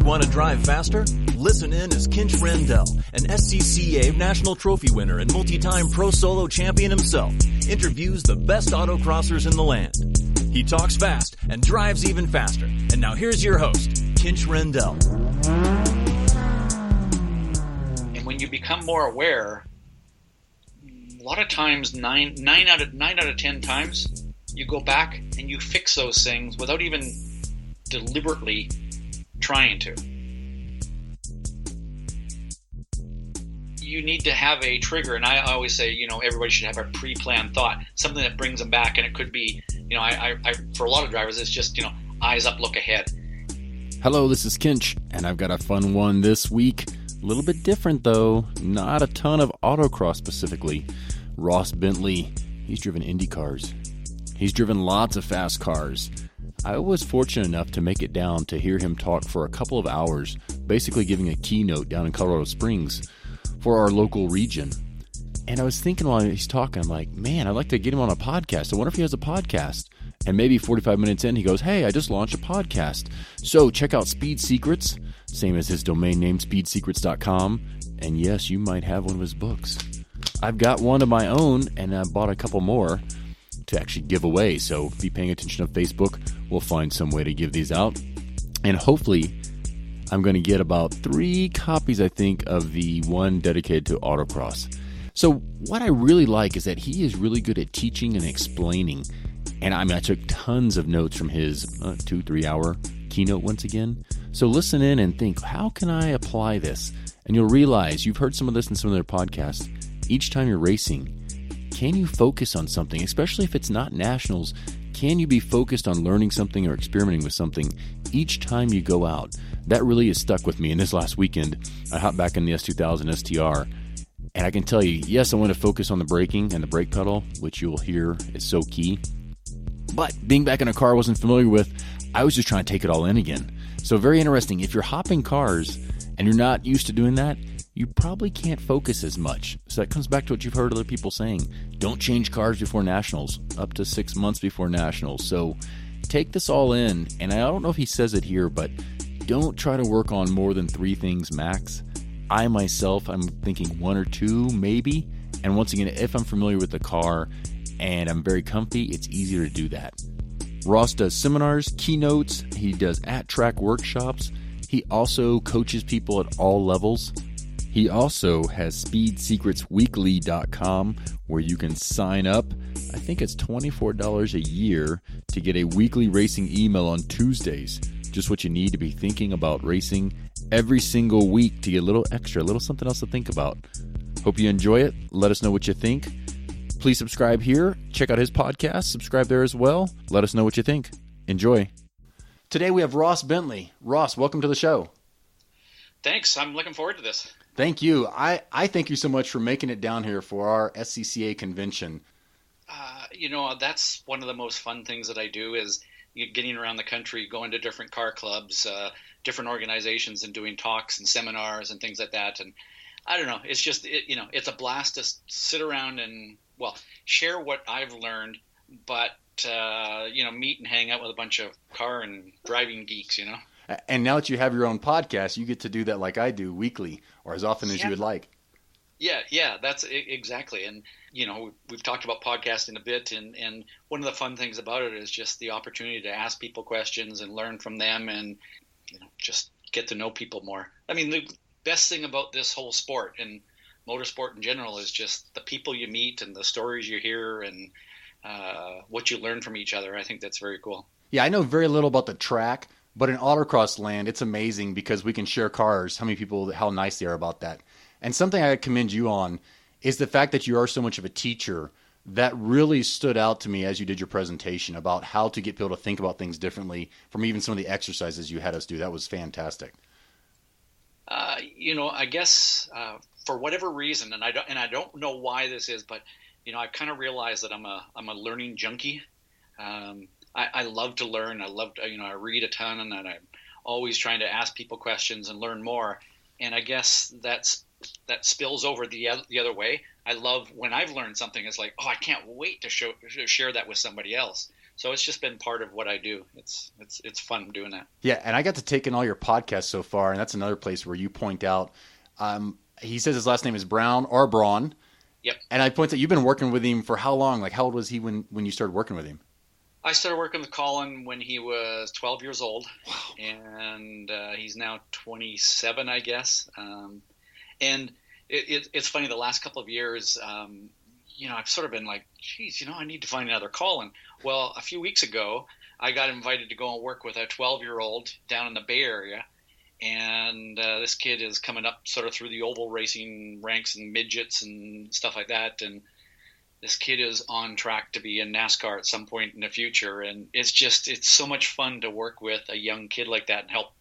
Want to drive faster? Listen in as Kinch Rendell, an SCCA National Trophy winner and multi-time Pro Solo champion himself, interviews the best autocrossers in the land. He talks fast and drives even faster. And now here's your host, Kinch Rendell. And when you become more aware, a lot of times, 9 out of 10 times, you go back and you fix those things without even deliberately trying to. You need to have a trigger, and I always say, everybody should have a pre-planned thought, something that brings them back, and it could be, I for a lot of drivers, it's just, eyes up, look ahead. Hello, this is Kinch, and I've got a fun one this week. A little bit different, though. Not a ton of autocross specifically. Ross Bentley, he's driven Indy cars. He's driven lots of fast cars. I was fortunate enough to make it down to hear him talk for a couple of hours, basically giving a keynote down in Colorado Springs for our local region. And I was thinking while he's talking, I'm like, man, I'd like to get him on a podcast. I wonder if he has a podcast. And maybe 45 minutes in, he goes, hey, I just launched a podcast. So check out Speed Secrets, same as his domain name, speedsecrets.com. And yes, you might have one of his books. I've got one of my own, and I bought a couple more to actually give away. So be paying attention to Facebook. We'll find some way to give these out. And hopefully, I'm going to get about 3 copies, I think, of the one dedicated to autocross. So what I really like is that he is really good at teaching and explaining. And I took tons of notes from his 2-3 hour keynote once again. So listen in and think, how can I apply this? And you'll realize, you've heard some of this in some of their podcasts, each time you're racing, can you focus on something, especially if it's not nationals? Can you be focused on learning something or experimenting with something each time you go out? That really has stuck with me. And this last weekend, I hopped back in the S2000 STR, and I can tell you, yes, I want to focus on the braking and the brake pedal, which you'll hear is so key. But being back in a car I wasn't familiar with, I was just trying to take it all in again. So very interesting. If you're hopping cars and you're not used to doing that, you probably can't focus as much. So that comes back to what you've heard other people saying. Don't change cars before nationals, up to 6 months before nationals. So take this all in, and I don't know if he says it here, but don't try to work on more than 3 things max. I myself, I'm thinking 1 or 2 maybe. And once again, if I'm familiar with the car and I'm very comfy, it's easier to do that. Ross does seminars, keynotes, he does at-track workshops. He also coaches people at all levels. He also has SpeedSecretsWeekly.com, where you can sign up. I think it's $24 a year to get a weekly racing email on Tuesdays. Just what you need to be thinking about racing every single week to get a little extra, a little something else to think about. Hope you enjoy it. Let us know what you think. Please subscribe here. Check out his podcast. Subscribe there as well. Let us know what you think. Enjoy. Today we have Ross Bentley. Ross, welcome to the show. Thanks. I'm looking forward to this. Thank you. I thank you so much for making it down here for our SCCA convention. That's one of the most fun things that I do is getting around the country, going to different car clubs, different organizations, and doing talks and seminars and things like that. And I don't know, it's just, it's a blast to sit around and, share what I've learned, but, meet and hang out with a bunch of car and driving geeks, And now that you have your own podcast, you get to do that like I do weekly or as often as you would like. Yeah, that's exactly. And, we've talked about podcasting a bit, and one of the fun things about it is just the opportunity to ask people questions and learn from them and, just get to know people more. I mean, the best thing about this whole sport and motorsport in general is just the people you meet and the stories you hear and what you learn from each other. I think that's very cool. Yeah, I know very little about the track, but in autocross land, it's amazing because we can share cars, how nice they are about that. And something I commend you on is the fact that you are so much of a teacher. That really stood out to me as you did your presentation about how to get people to think about things differently from even some of the exercises you had us do. That was fantastic. I guess for whatever reason, and I don't know why this is, but I kind of realized that I'm a learning junkie. I love to learn. I love to, I read a ton, and I'm always trying to ask people questions and learn more. And I guess that spills over the other way. I love when I've learned something, it's like, oh, I can't wait to share that with somebody else. So it's just been part of what I do. It's fun doing that. Yeah, and I got to take in all your podcasts so far, and that's another place where you point out. He says his last name is Brown or Braun. Yep. And I point out you've been working with him for how long? Like, how old was he when you started working with him? I started working with Colin when he was 12 years old, and he's now 27, I guess. And it's funny, the last couple of years, I've sort of been like, geez, I need to find another Colin. Well, a few weeks ago, I got invited to go and work with a 12-year-old down in the Bay Area. And this kid is coming up sort of through the oval racing ranks and midgets and stuff like that. And this kid is on track to be in NASCAR at some point in the future. And it's so much fun to work with a young kid like that and help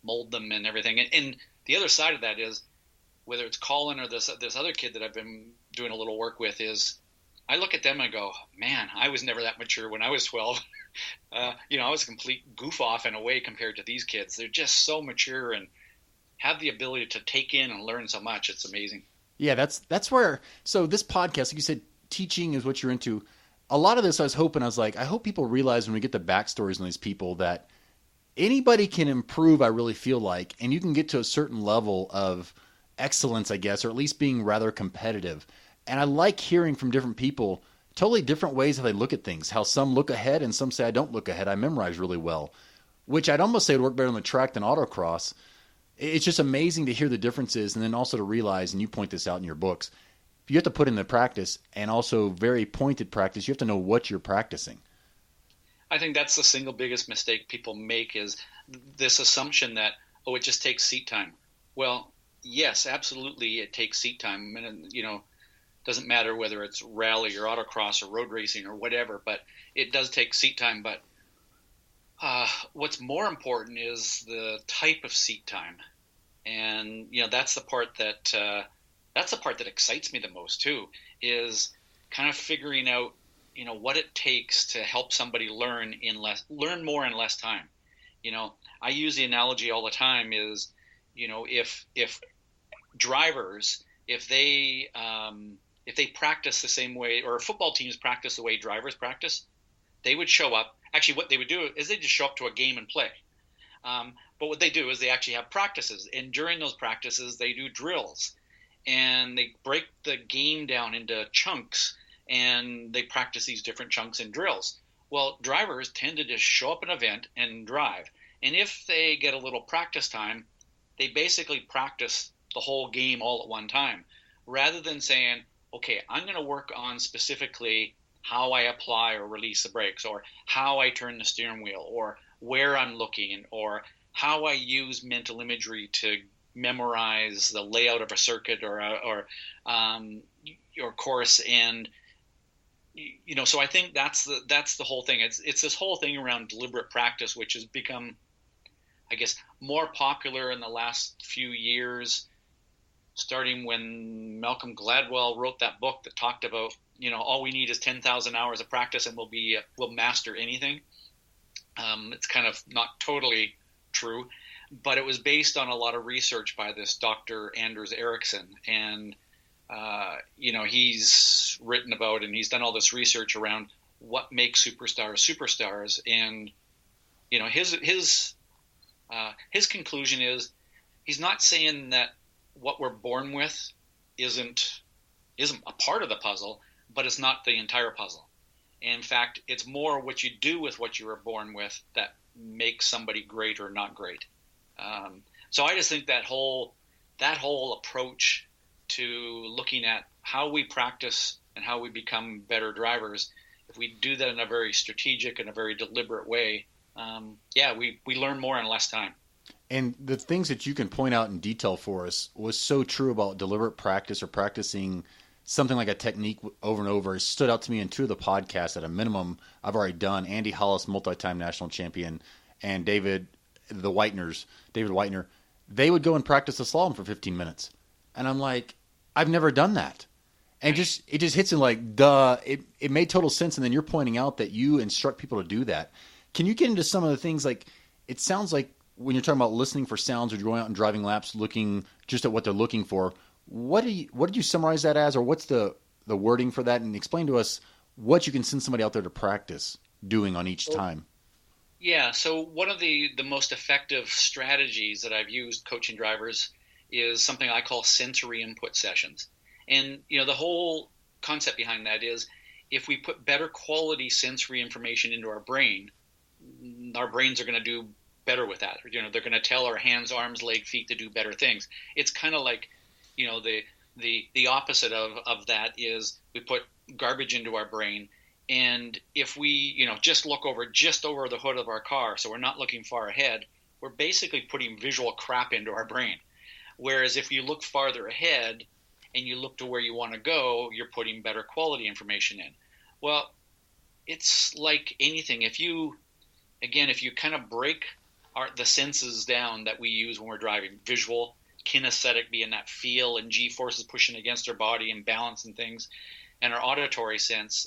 mold them and everything. And the other side of that is, whether it's Colin or this other kid that I've been doing a little work with, is I look at them and I go, man, I was never that mature when I was 12. I was a complete goof off in a way compared to these kids. They're just so mature and have the ability to take in and learn so much. It's amazing. Yeah, that's where. So this podcast, like you said, teaching is what you're into. A lot of this, I hope people realize when we get the backstories on these people that anybody can improve. I really feel like, and you can get to a certain level of excellence, I guess, or at least being rather competitive. And I like hearing from different people totally different ways how they look at things, how some look ahead and some say, I don't look ahead. I memorize really well, which I'd almost say would work better on the track than autocross. It's just amazing to hear the differences, and then also to realize, and you point this out in your books, you have to put in the practice, and also very pointed practice. You have to know what you're practicing. I think that's the single biggest mistake people make, is this assumption that, it just takes seat time. Well, yes, absolutely, it takes seat time. And, doesn't matter whether it's rally or autocross or road racing or whatever, but it does take seat time. But what's more important is the type of seat time. And, that's the part that excites me the most too, is kind of figuring out, what it takes to help somebody learn more in less time. I use the analogy all the time is, if drivers, if they practice the same way, or football teams practice the way drivers practice, they would show up. Actually, what they would do is they just show up to a game and play. But what they do is they actually have practices. And during those practices, they do drills. And they break the game down into chunks, and they practice these different chunks and drills. Well, drivers tend to just show up an event and drive. And if they get a little practice time, they basically practice the whole game all at one time, rather than saying, okay, I'm going to work on specifically how I apply or release the brakes, or how I turn the steering wheel, or where I'm looking, or how I use mental imagery to memorize the layout of a circuit or course. And, so I think that's the whole thing. It's this whole thing around deliberate practice, which has become, I guess, more popular in the last few years, starting when Malcolm Gladwell wrote that book that talked about, all we need is 10,000 hours of practice and we'll master anything. It's kind of not totally true, but it was based on a lot of research by this Dr. Anders Ericsson. And, he's written about, and he's done all this research around what makes superstars. And, his conclusion is, he's not saying that what we're born with isn't a part of the puzzle, but it's not the entire puzzle. In fact, it's more what you do with what you were born with that makes somebody great or not great. So I just think that whole approach to looking at how we practice and how we become better drivers, if we do that in a very strategic and a very deliberate way, we learn more in less time. And the things that you can point out in detail for us was so true about deliberate practice, or practicing something like a technique over and over. It stood out to me in two of the podcasts at a minimum I've already done. Andy Hollis, multi-time national champion, and David Whitener, they would go and practice the slalom for 15 minutes. And I'm like, I've never done that. And it just hits in like, duh, it made total sense. And then you're pointing out that you instruct people to do that. Can you get into some of the things, like, it sounds like when you're talking about listening for sounds or going out and driving laps, looking just at what they're looking for, what did you summarize that as, or what's the wording for that? And explain to us what you can send somebody out there to practice doing on each time? Yeah, so one of the most effective strategies that I've used coaching drivers is something I call sensory input sessions. And, the whole concept behind that is if we put better quality sensory information into our brains are going to do better with that. They're going to tell our hands, arms, legs, feet to do better things. It's kind of like, the opposite of that is we put garbage into our brain. And if we, just look over the hood of our car, so we're not looking far ahead, we're basically putting visual crap into our brain. Whereas if you look farther ahead and you look to where you want to go, you're putting better quality information in. Well, it's like anything. If you kind of break the senses down that we use when we're driving, visual, kinesthetic being that feel and G-forces pushing against our body and balance and things, and our auditory sense,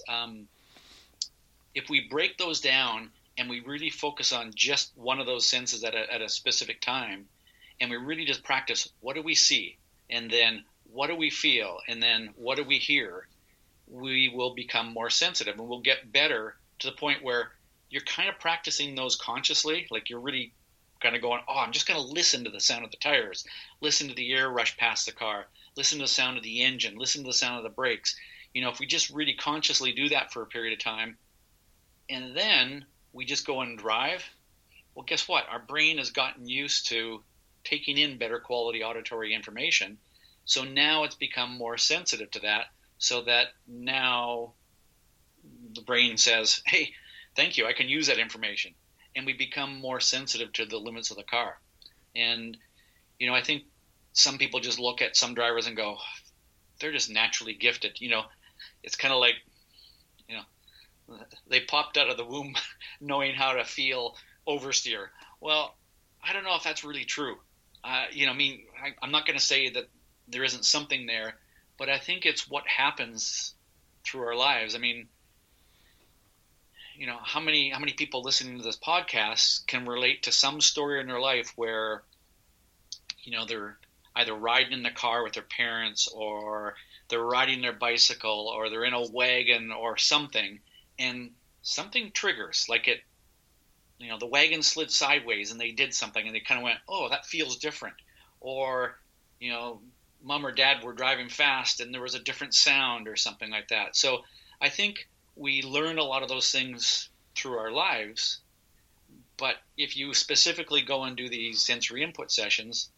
if we break those down and we really focus on just one of those senses at a specific time, and we really just practice, what do we see? And then what do we feel? And then what do we hear? We will become more sensitive, and we'll get better to the point where you're kind of practicing those consciously. Like you're really kind of going, I'm just going to listen to the sound of the tires, listen to the air rush past the car, listen to the sound of the engine, listen to the sound of the brakes. If we just really consciously do that for a period of time, and then we just go and drive, well, guess what? Our brain has gotten used to taking in better quality auditory information. So now it's become more sensitive to that, so that now the brain says, hey, thank you, I can use that information. And we become more sensitive to the limits of the car. And, I think some people just look at some drivers and go, they're just naturally gifted. It's kind of like, they popped out of the womb knowing how to feel oversteer. Well, I don't know if that's really true. I'm not going to say that there isn't something there, but I think it's what happens through our lives. How many people listening to this podcast can relate to some story in their life where, they're either riding in the car with their parents, or they're riding their bicycle, or they're in a wagon or something, and something triggers, like the wagon slid sideways and they did something and they kind of went, oh, that feels different. Or, mom or dad were driving fast and there was a different sound or something like that. So I think we learn a lot of those things through our lives. But if you specifically go and do these sensory input sessions,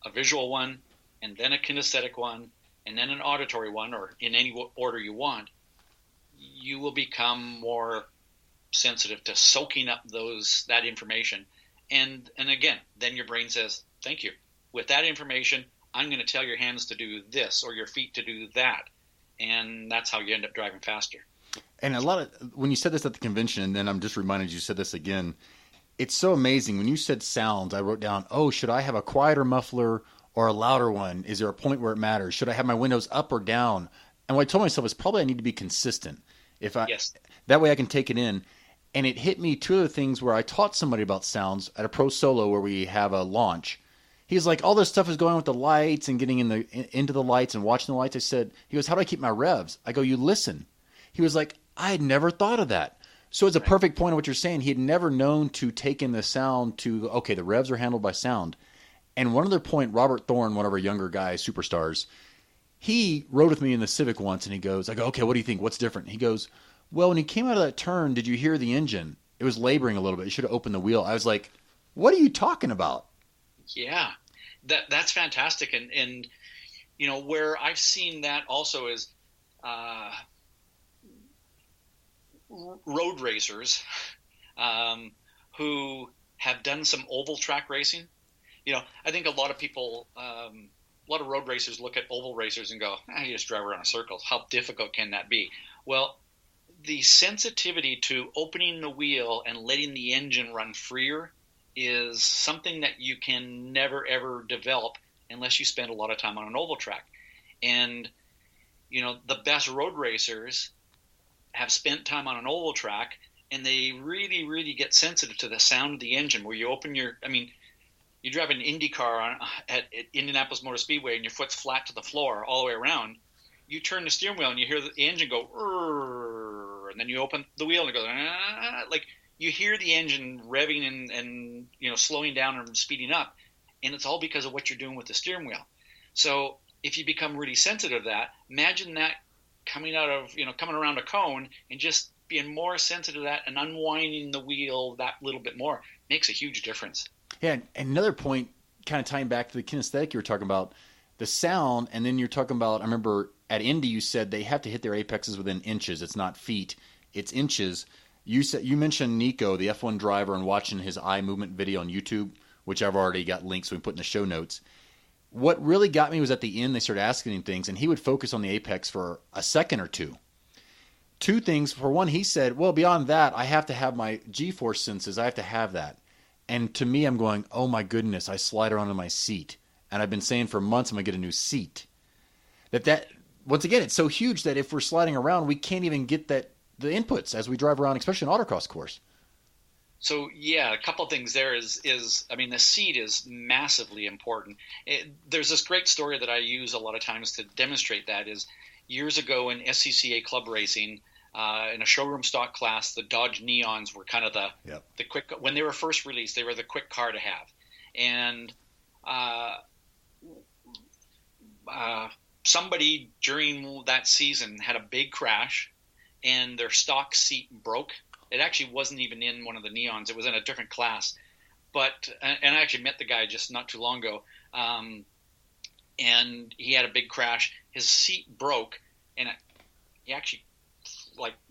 a visual one, and then a kinesthetic one, and then an auditory one, or in any order you want, you will become more sensitive to soaking up that information. And again, then your brain says, thank you. With that information, I'm going to tell your hands to do this or your feet to do that. And that's how you end up driving faster. And when you said this at the convention, and then I'm just reminded you said this again, it's so amazing. When you said sounds, I wrote down, should I have a quieter muffler or a louder one? Is there a point where it matters? Should I have my windows up or down? And what I told myself is probably I need to be consistent. Yes. That way I can take it in. And it hit me two other things where I taught somebody about sounds at a pro solo where we have a launch. He's like, all this stuff is going on with the lights and getting into the lights and watching the lights. He goes, how do I keep my revs? I go, you listen. He was like, I had never thought of that. So it's a perfect point of what you're saying. He had never known to take in the sound to, okay, the revs are handled by sound. And one other point, Robert Thorne, one of our younger guys, superstars, he rode with me in the Civic once, and I go, okay, what do you think? What's different? He goes, well, when he came out of that turn, did you hear the engine? It was laboring a little bit. You should have opened the wheel. I was like, what are you talking about? Yeah, that's fantastic. And where I've seen that also is road racers who have done some oval track racing. I think a lot of people, a lot of road racers look at oval racers and go, you just drive around in circles. How difficult can that be? Well, the sensitivity to opening the wheel and letting the engine run freer is something that you can never, ever develop unless you spend a lot of time on an oval track. And, the best road racers have spent time on an oval track, and they really, really get sensitive to the sound of the engine where you open you drive an Indy car at Indianapolis Motor Speedway and your foot's flat to the floor all the way around. You turn the steering wheel and you hear the engine go, over, and then you open the wheel and it goes, like you hear the engine revving and slowing down and speeding up, and it's all because of what you're doing with the steering wheel. So if you become really sensitive to that, imagine that coming around a cone and just being more sensitive to that and unwinding the wheel that little bit more makes a huge difference. Yeah, and another point, kind of tying back to the kinesthetic you were talking about, the sound, and then you're talking about, I remember at Indy you said they have to hit their apexes within inches. It's not feet, it's inches. You mentioned Nico, the F1 driver, and watching his eye movement video on YouTube, which I've already got links so we put in the show notes. What really got me was at the end they started asking him things, and he would focus on the apex for a second or two. Two things. For one, he said, well, beyond that, I have to have my G-force senses. I have to have that. And to me, I'm going, oh my goodness, I slide around in my seat. And I've been saying for months I'm going to get a new seat. That once again, it's so huge that if we're sliding around, we can't even get the inputs as we drive around, especially an autocross course. So yeah, a couple of things there is the seat is massively important. There's this great story that I use a lot of times to demonstrate that. Is years ago in SCCA club racing, in a showroom stock class, the Dodge Neons were kind of the quick, when they were first released, they were the quick car to have. And somebody during that season had a big crash and their stock seat broke. It actually wasn't even in one of the Neons. It was in a different class. And I actually met the guy just not too long ago. And he had a big crash. His seat broke, and he actually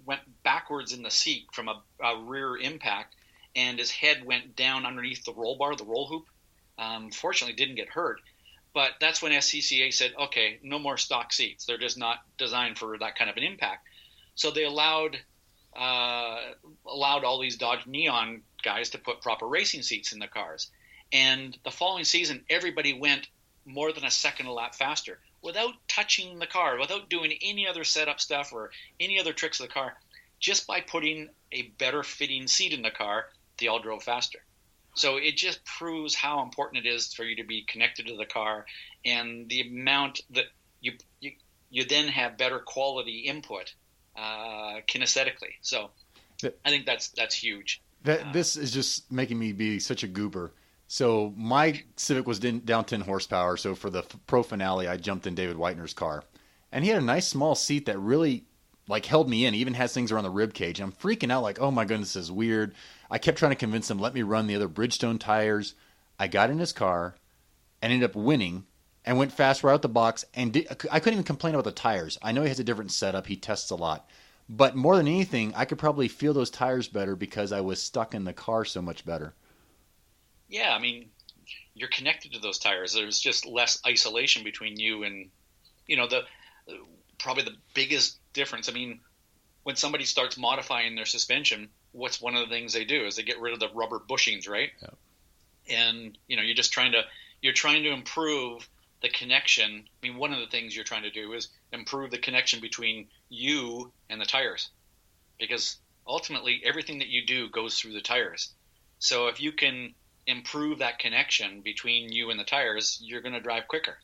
went backwards in the seat from a rear impact, and his head went down underneath the roll bar, the roll hoop. Fortunately, didn't get hurt. But that's when SCCA said, okay, no more stock seats. They're just not designed for that kind of an impact. So they allowed all these Dodge Neon guys to put proper racing seats in the cars. And the following season, everybody went more than a second a lap faster without touching the car, without doing any other setup stuff or any other tricks of the car. Just by putting a better fitting seat in the car, they all drove faster. So it just proves how important it is for you to be connected to the car, and the amount that you then have better quality input kinesthetically. So I think that's huge. This is just making me be such a goober. So my Civic was down 10 horsepower. So for the pro finale, I jumped in David Whitener's car, and he had a nice small seat that really held me in. He even has things around the rib cage. I'm freaking out oh my goodness, this is weird. I kept trying to convince him, let me run the other Bridgestone tires. I got in his car and ended up winning and went fast right out the box. And I couldn't even complain about the tires. I know he has a different setup. He tests a lot. But more than anything, I could probably feel those tires better because I was stuck in the car so much better. Yeah, I mean, you're connected to those tires. There's just less isolation between you and, probably the biggest difference. I mean, when somebody starts modifying their suspension, what's one of the things they do is they get rid of the rubber bushings, right? Yep. And, you're trying to improve the connection. I mean, one of the things you're trying to do is improve the connection between you and the tires, because ultimately everything that you do goes through the tires. So if you can improve that connection between you and the tires, you're going to drive quicker.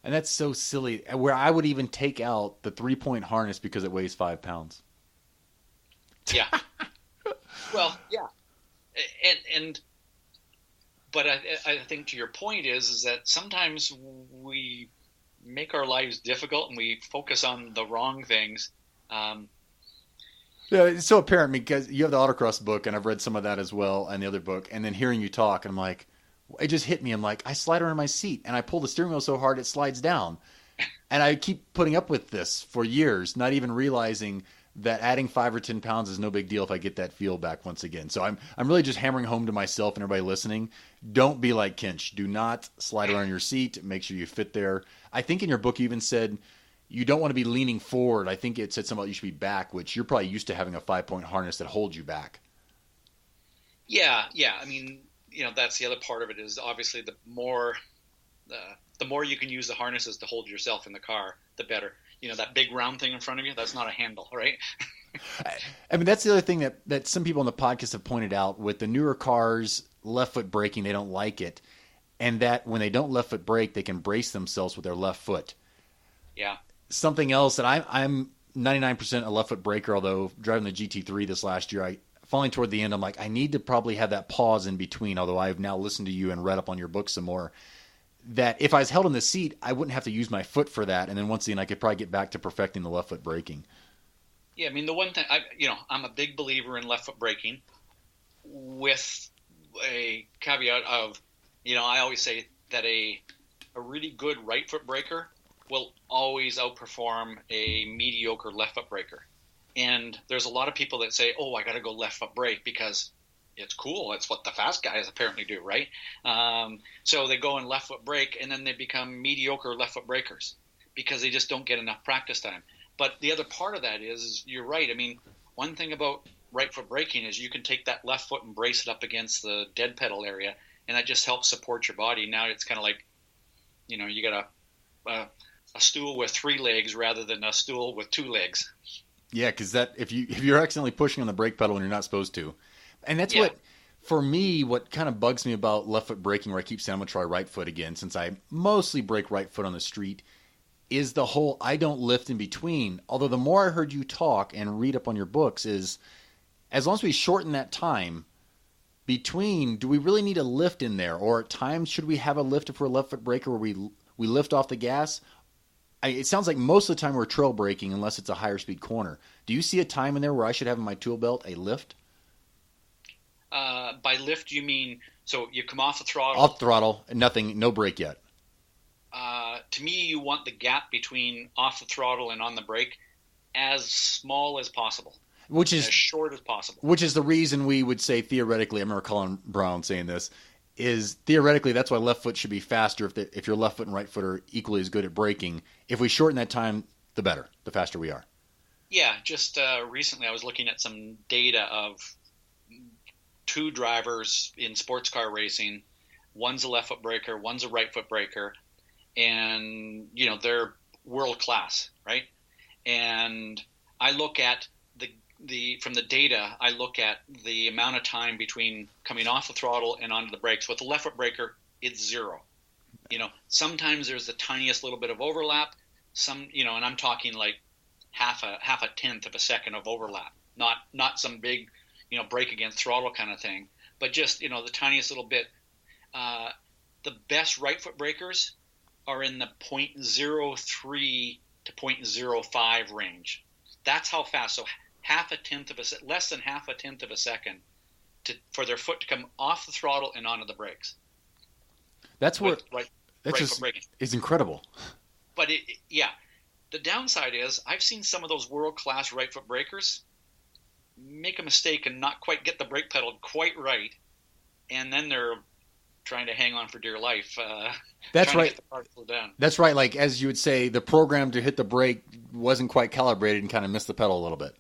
And that's so silly, where I would even take out the 3-point harness because it weighs 5 pounds. Yeah. Well, yeah. But I think to your point is that sometimes we make our lives difficult and we focus on the wrong things. Yeah, it's so apparent because you have the autocross book, and I've read some of that as well, and the other book, and then hearing you talk, and I'm like, it just hit me. I'm like, I slide around in my seat, and I pull the steering wheel so hard it slides down. And I keep putting up with this for years, not even realizing that adding 5 or 10 pounds is no big deal if I get that feel back once again. So I'm really just hammering home to myself and everybody listening. Don't be like Kinch. Do not slide around in your seat. Make sure you fit there. I think in your book you even said you don't want to be leaning forward. I think it said something about you should be back, which you're probably used to having a 5-point harness that holds you back. Yeah. I mean, that's the other part of it is obviously the more you can use the harnesses to hold yourself in the car, the better. That big round thing in front of you, that's not a handle, right? I mean, that's the other thing that some people on the podcast have pointed out with the newer cars, left foot braking, they don't like it. And that when they don't left foot brake, they can brace themselves with their left foot. Yeah. Something else that I'm 99% a left foot breaker, although driving the GT3 this last year, falling toward the end, I'm like, I need to probably have that pause in between, although I've now listened to you and read up on your book some more, that if I was held in the seat, I wouldn't have to use my foot for that. And then once again, I could probably get back to perfecting the left foot braking. Yeah, I mean, the one thing, I'm a big believer in left foot braking with a caveat of, I always say that a really good right foot braker will always outperform a mediocre left foot braker. And there's a lot of people that say, oh, I got to go left foot brake because it's cool. It's what the fast guys apparently do, right? So they go in left foot brake and then they become mediocre left foot brakers because they just don't get enough practice time. But the other part of that is you're right. I mean, one thing about right foot braking is you can take that left foot and brace it up against the dead pedal area, and that just helps support your body. Now it's kind of like, you got a stool with 3 legs rather than a stool with 2 legs. Yeah, because if you're accidentally pushing on the brake pedal when you're not supposed to, and that's what, for me, what kind of bugs me about left foot braking, where I keep saying I'm gonna try right foot again, since I mostly brake right foot on the street, is the whole I don't lift in between. Although the more I heard you talk and read up on your books, is as long as we shorten that time between, do we really need a lift in there, or at times should we have a lift if we're a left foot braker where we lift off the gas? It sounds like most of the time we're trail braking unless it's a higher speed corner. Do you see a time in there where I should have in my tool belt a lift? By lift, you mean so you come off the throttle? Off the throttle, nothing, no brake yet. To me, you want the gap between off the throttle and on the brake as small as possible. Which is as short as possible. Which is the reason we would say theoretically, I remember Colin Brown saying this, is theoretically that's why left foot should be faster if your left foot and right foot are equally as good at braking. If we shorten that time, the better, the faster we are. Yeah, just recently I was looking at some data of 2 drivers in sports car racing. One's a left foot braker, one's a right foot braker, and they're world class, right? And I look at from the data, I look at the amount of time between coming off the throttle and onto the brakes. With the left foot braker, it's 0. Sometimes there's the tiniest little bit of overlap. And I'm talking like half a tenth of a second of overlap, not some big, brake against throttle kind of thing, but just the tiniest little bit. The best right foot brakers are in the 0.03 to 0.05 range. That's how fast. So less than half a tenth of a second for their foot to come off the throttle and onto the brakes. That's what is incredible. But the downside is I've seen some of those world-class right foot brakers make a mistake and not quite get the brake pedal quite right, and then they're trying to hang on for dear life. That's right. To get the car to slow down. That's right. Like, as you would say, the program to hit the brake wasn't quite calibrated and kind of missed the pedal a little bit.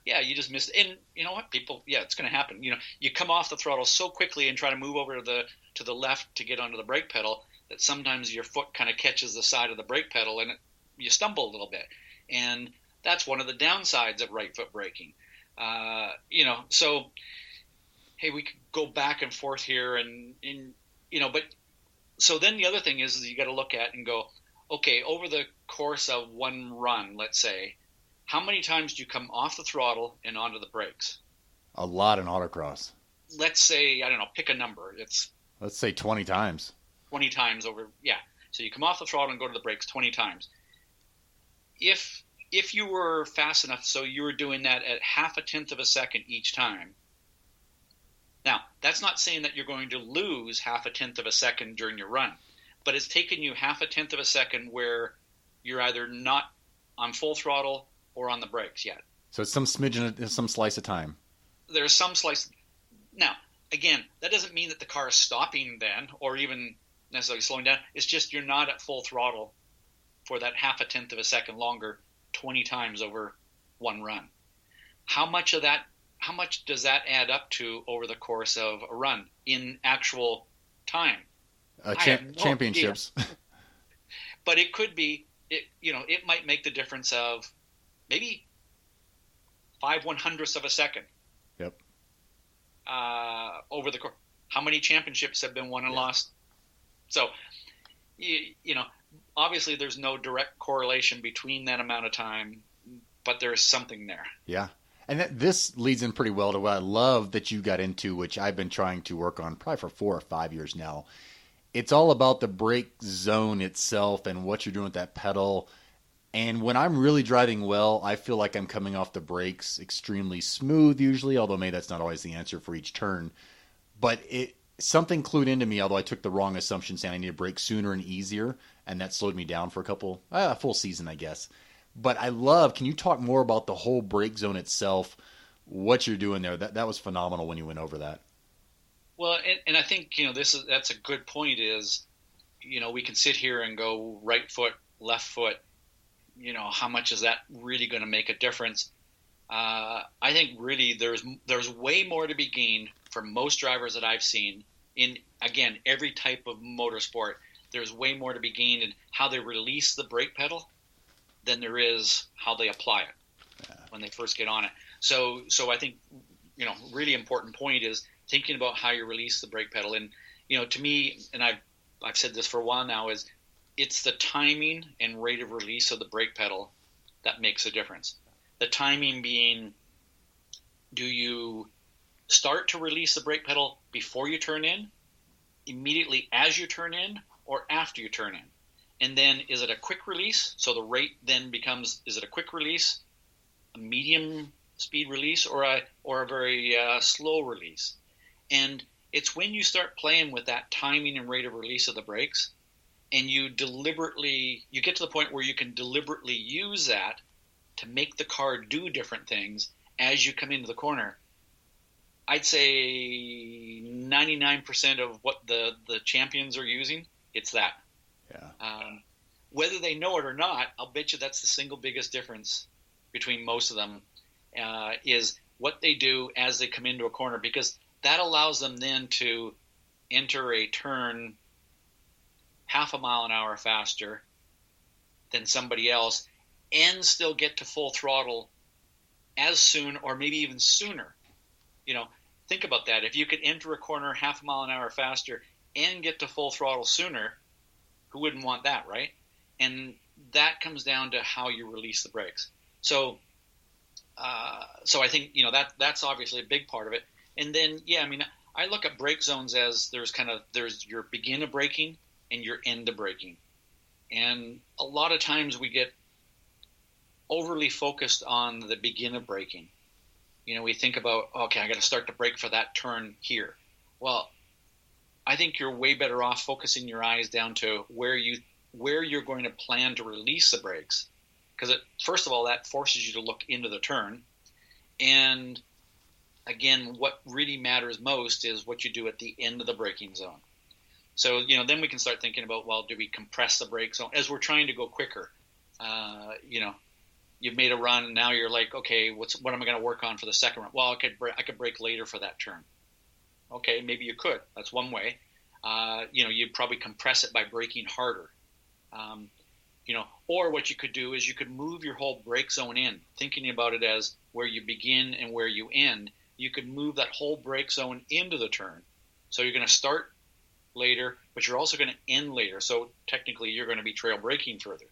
Yeah, you just missed. And you know what, people? Yeah, it's going to happen. You come off the throttle so quickly and try to move over to the left to get onto the brake pedal that sometimes your foot kind of catches the side of the brake pedal and you stumble a little bit. And that's one of the downsides of right foot braking. So hey, we could go back and forth here, but so then the other thing is you got to look at and go, okay, over the course of one run, let's say, how many times do you come off the throttle and onto the brakes? A lot in autocross. Let's say, I don't know, pick a number. Let's say 20 times. 20 times over, yeah. So you come off the throttle and go to the brakes 20 times. If you were fast enough, so you were doing that at half a tenth of a second each time. Now, that's not saying that you're going to lose half a tenth of a second during your run, but it's taken you half a tenth of a second where you're either not on full throttle or on the brakes yet. So it's some smidgen, some slice of time. There's some slice. Now, again, that doesn't mean that the car is stopping then or even necessarily slowing down. It's just you're not at full throttle for that half a tenth of a second longer 20 times over one run. How much does that add up to over the course of a run in actual time? Championships. But it could be, it might make the difference of maybe 5/100ths of a second. Yep. Over the course. How many championships have been won and lost? So, obviously there's no direct correlation between that amount of time, but there's something there. Yeah. And this leads in pretty well to what I love that you got into, which I've been trying to work on probably for 4 or 5 years now. It's all about the brake zone itself and what you're doing with that pedal. And when I'm really driving well, I feel like I'm coming off the brakes extremely smooth usually, although maybe that's not always the answer for each turn. But something clued into me, although I took the wrong assumption saying I need to brake sooner and easier, and that slowed me down for a full season, I guess. But can you talk more about the whole brake zone itself, what you're doing there? That was phenomenal when you went over that. Well, and I think, that's a good point is, we can sit here and go right foot, left foot, how much is that really going to make a difference? I think really there's way more to be gained for most drivers that I've seen in, again, every type of motorsport. There's way more to be gained in how they release the brake pedal than there is how they apply it when they first get on it. So I think, really important point is thinking about how you release the brake pedal. And, to me, and I've said this for a while now, is it's the timing and rate of release of the brake pedal that makes a difference. The timing being, do you start to release the brake pedal before you turn in, immediately as you turn in, or after you turn in? And then is it a quick release? So the rate then becomes, is it a quick release, a medium speed release, or a very slow release? And it's when you start playing with that timing and rate of release of the brakes, and you get to the point where you can deliberately use that to make the car do different things as you come into the corner. I'd say 99% of what the champions are using, it's that. Yeah. Whether they know it or not, I'll bet you that's the single biggest difference between most of them, is what they do as they come into a corner, because that allows them then to enter a turn half a mile an hour faster than somebody else and still get to full throttle as soon or maybe even sooner. Think about that. If you could enter a corner half a mile an hour faster and get to full throttle sooner, who wouldn't want that, right? And that comes down to how you release the brakes. So I think, that's obviously a big part of it. And then, I look at brake zones as there's your begin of braking and your end of braking. And a lot of times we get overly focused on the begin of braking. We think about, okay, I got to start to brake for that turn here. Well, I think you're way better off focusing your eyes down to where you're going to plan to release the brakes, because first of all, that forces you to look into the turn. And again, what really matters most is what you do at the end of the braking zone. So, then we can start thinking about, well, do we compress the brake zone as we're trying to go quicker? You've made a run, and now you're like, okay, what am I going to work on for the second run? Well, I could brake later for that turn. Okay, maybe you could. That's one way. You'd probably compress it by braking harder. Or what you could do is you could move your whole brake zone in, thinking about it as where you begin and where you end. You could move that whole brake zone into the turn. So you're going to start later, but you're also going to end later. So technically you're going to be trail braking further.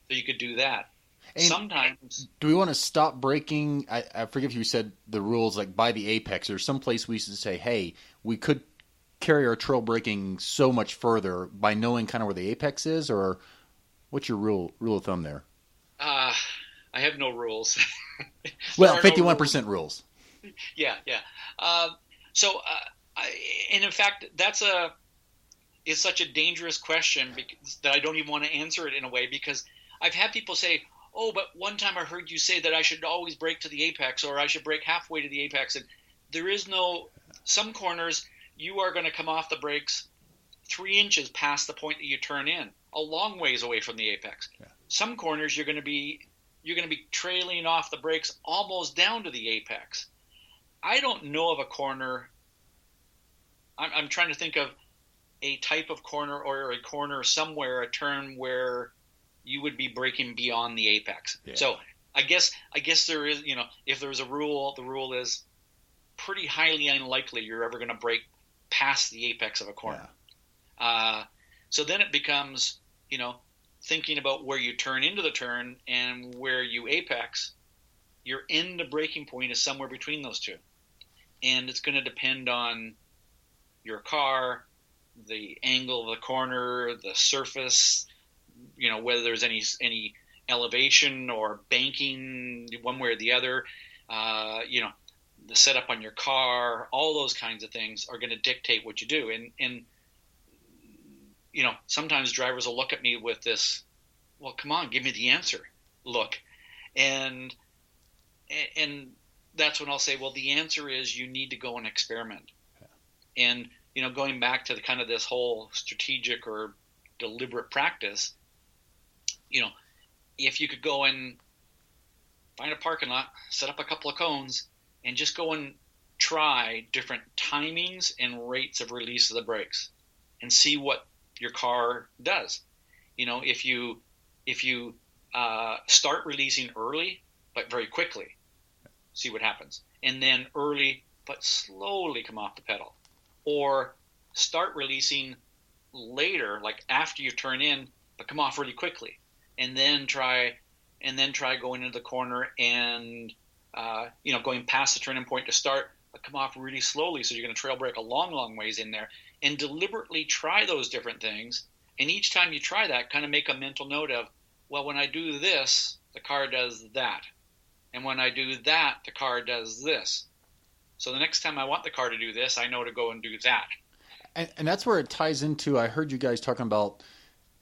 So you could do that. And sometimes. Do we want to stop braking? I forget if you said the rules like by the apex, or someplace we used to say, hey, we could carry our trail braking so much further by knowing kind of where the apex is, or what's your rule of thumb there? I have no rules. Well, 51% rules. Yeah. And in fact, it's such a dangerous question that I don't even want to answer it in a way, because I've had people say, oh, but one time I heard you say that I should always brake to the apex, or I should brake halfway to the apex. And there is some corners you are going to come off the brakes 3 inches past the point that you turn in, a long ways away from the apex. Yeah. Some corners you're going to be trailing off the brakes almost down to the apex. I don't know of a corner. I'm trying to think of a type of corner or a corner somewhere, a turn where you would be braking beyond the apex. Yeah. So I guess there is, if there's a rule, the rule is pretty highly unlikely you're ever going to brake past the apex of a corner. Yeah. So then it becomes, thinking about where you turn into the turn and where you apex, your end of braking point is somewhere between those two. And it's going to depend on your car, the angle of the corner, the surface, whether there's any elevation or banking one way or the other, the setup on your car, all those kinds of things are going to dictate what you do. And sometimes drivers will look at me with this, well, come on, give me the answer look. And that's when I'll say, well, the answer is you need to go and experiment. Yeah. And, going back to the kind of this whole strategic or deliberate practice, if you could go and find a parking lot, set up a couple of cones, and just go and try different timings and rates of release of the brakes and see what your car does. If you start releasing early but very quickly, see what happens. And then early but slowly come off the pedal. Or start releasing later, like after you turn in, but come off really quickly. And then try going into the corner and going past the turning point to start, but come off really slowly. So you're going to trail brake a long, long ways in there, and deliberately try those different things. And each time you try that, kind of make a mental note of, well, when I do this, the car does that. And when I do that, the car does this. So the next time I want the car to do this, I know to go and do that. And that's where it ties into, I heard you guys talking about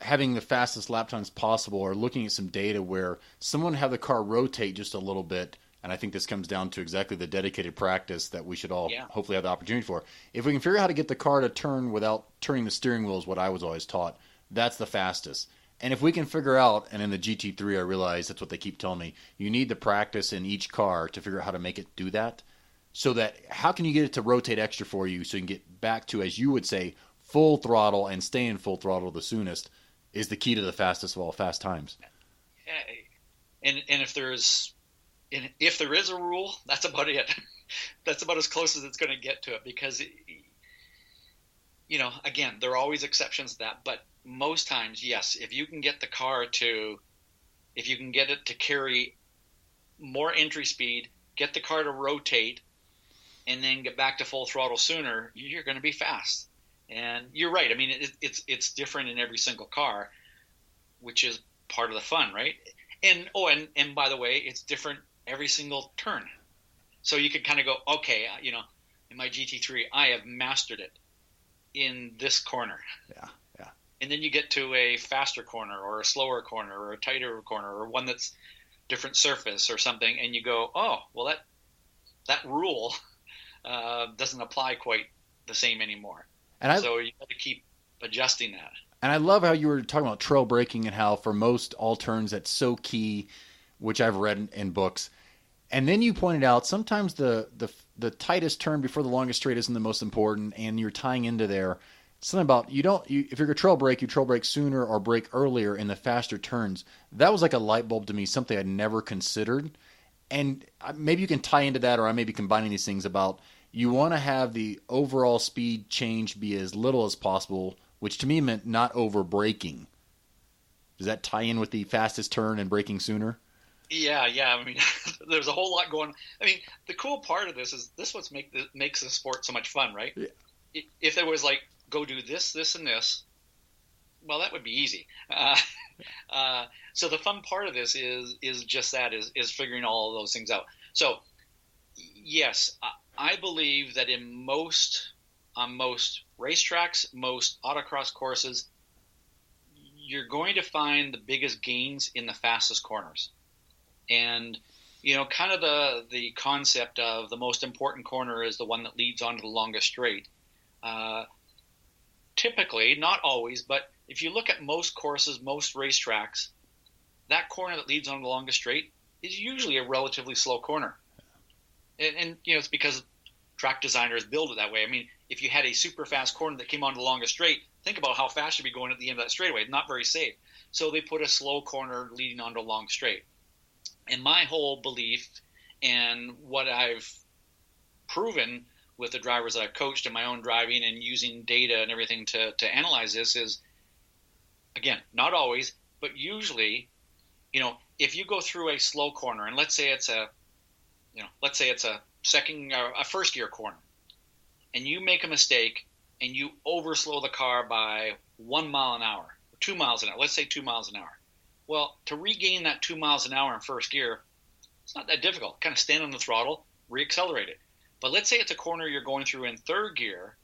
having the fastest lap times possible, or looking at some data where someone have the car rotate just a little bit. And I think this comes down to exactly the dedicated practice that we should all hopefully have the opportunity for. If we can figure out how to get the car to turn without turning the steering wheel, is what I was always taught. That's the fastest. And if we can figure out, and in the GT3 I realize that's what they keep telling me, you need the practice in each car to figure out how to make it do that. So that, how can you get it to rotate extra for you so you can get back to, as you would say, full throttle, and stay in full throttle the soonest is the key to the fastest of all fast times. And if there is a rule, that's about it. That's about as close as it's going to get to it, because, again, there are always exceptions to that. But most times, yes, if you can get it to carry more entry speed, get the car to rotate, and then get back to full throttle sooner, you're going to be fast. And you're right. I mean, it's different in every single car, which is part of the fun, right? And by the way, it's different every single turn. So you could kind of go, okay, in my GT3, I have mastered it in this corner. Yeah. And then you get to a faster corner or a slower corner or a tighter corner or one that's different surface or something, and you go, oh, well, that rule doesn't apply quite the same anymore. So you got to keep adjusting that. And I love how you were talking about trail braking and how for most all turns that's so key, which I've read in books. And then you pointed out sometimes the tightest turn before the longest straight isn't the most important, and you're tying into there something about if you're going to trail brake, you trail brake sooner or brake earlier in the faster turns. That was like a light bulb to me, something I'd never considered. And maybe you can tie into that, or I may be combining these things about you want to have the overall speed change be as little as possible, which to me meant not over braking. Does that tie in with the fastest turn and braking sooner? Yeah. I mean, there's a whole lot going on. I mean, the cool part of this is what makes the sport so much fun, right? Yeah. If there was like, go do this, this, and this, well, that would be easy. So the fun part of this is just that, is figuring all of those things out. So, yes, I believe that on most racetracks, most autocross courses, you're going to find the biggest gains in the fastest corners. And, kind of the concept of the most important corner is the one that leads onto the longest straight. Typically, not always, but if you look at most courses, most racetracks, that corner that leads on the longest straight is usually a relatively slow corner. And it's because track designers build it that way. I mean, if you had a super fast corner that came onto the longest straight, think about how fast you'd be going at the end of that straightaway. Not very safe. So they put a slow corner leading onto a long straight. And my whole belief, and what I've proven with the drivers that I've coached in my own driving and using data and everything to analyze this, is, again, not always, But usually, if you go through a slow corner, and let's say it's a second or a first gear corner, and you make a mistake and you overslow the car by 1 mile an hour, 2 miles an hour, let's say 2 miles an hour. Well, to regain that 2 miles an hour in first gear, it's not that difficult. Kind of stand on the throttle, reaccelerate it. But let's say it's a corner you're going through in third gear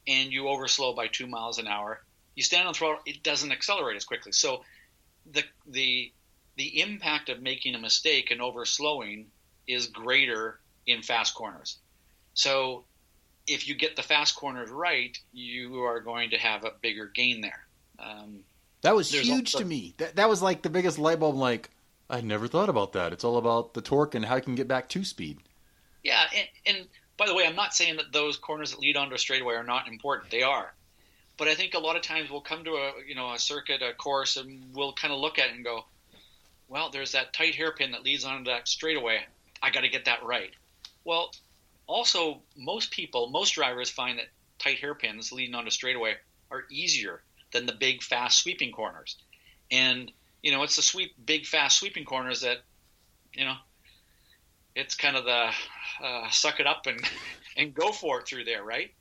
and you overslow by 2 miles an hour. You stand on the throttle, it doesn't accelerate as quickly. So the impact of making a mistake and overslowing is greater in fast corners. So if you get the fast corners right, you are going to have a bigger gain there. That was huge to me. That was like the biggest light bulb. Like, I never thought about that. It's all about the torque and how you can get back to speed. Yeah, and by the way, I'm not saying that those corners that lead onto a straightaway are not important. They are. But I think a lot of times we'll come to a circuit, a course, and we'll kind of look at it and go, well, there's that tight hairpin that leads onto that straightaway. I got to get that right. Well, also, most drivers find that tight hairpins leading onto straightaway are easier than the big, fast sweeping corners. And, it's the big, fast sweeping corners that, it's kind of the suck it up and go for it through there, right?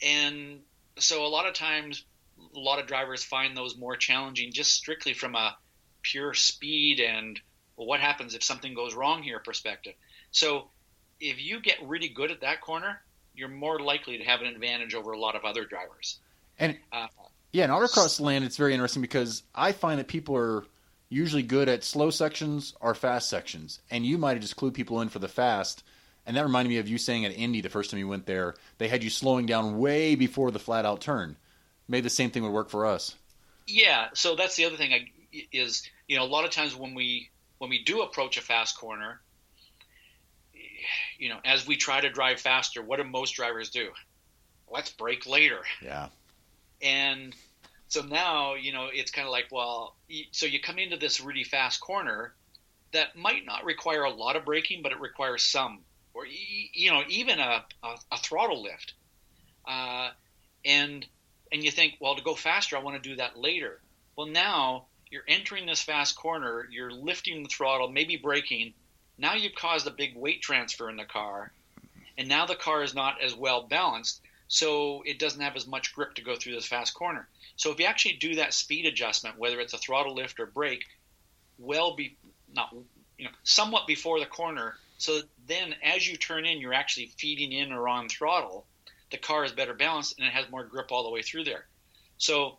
And so a lot of times, a lot of drivers find those more challenging just strictly from a pure speed and, well, what happens if something goes wrong here perspective. So if you get really good at that corner, you're more likely to have an advantage over a lot of other drivers. And in autocross land, it's very interesting because I find that people are usually good at slow sections or fast sections. And you might have just clued people in for the fast. And that reminded me of you saying at Indy the first time you went there, they had you slowing down way before the flat out turn. Maybe the same thing would work for us. Yeah, so that's the other thing is, a lot of times when we do approach a fast corner, as we try to drive faster, what do most drivers do? Let's brake later. Yeah. And so now, it's kind of like, well, so you come into this really fast corner that might not require a lot of braking, but it requires some, or, even a throttle lift. And you think, well, to go faster, I want to do that later. Well, now you're entering this fast corner, you're lifting the throttle, maybe braking. Now you've caused a big weight transfer in the car, and now the car is not as well balanced, so it doesn't have as much grip to go through this fast corner. So if you actually do that speed adjustment, whether it's a throttle lift or brake, somewhat before the corner, so then as you turn in, you're actually feeding in or on throttle, the car is better balanced and it has more grip all the way through there. So,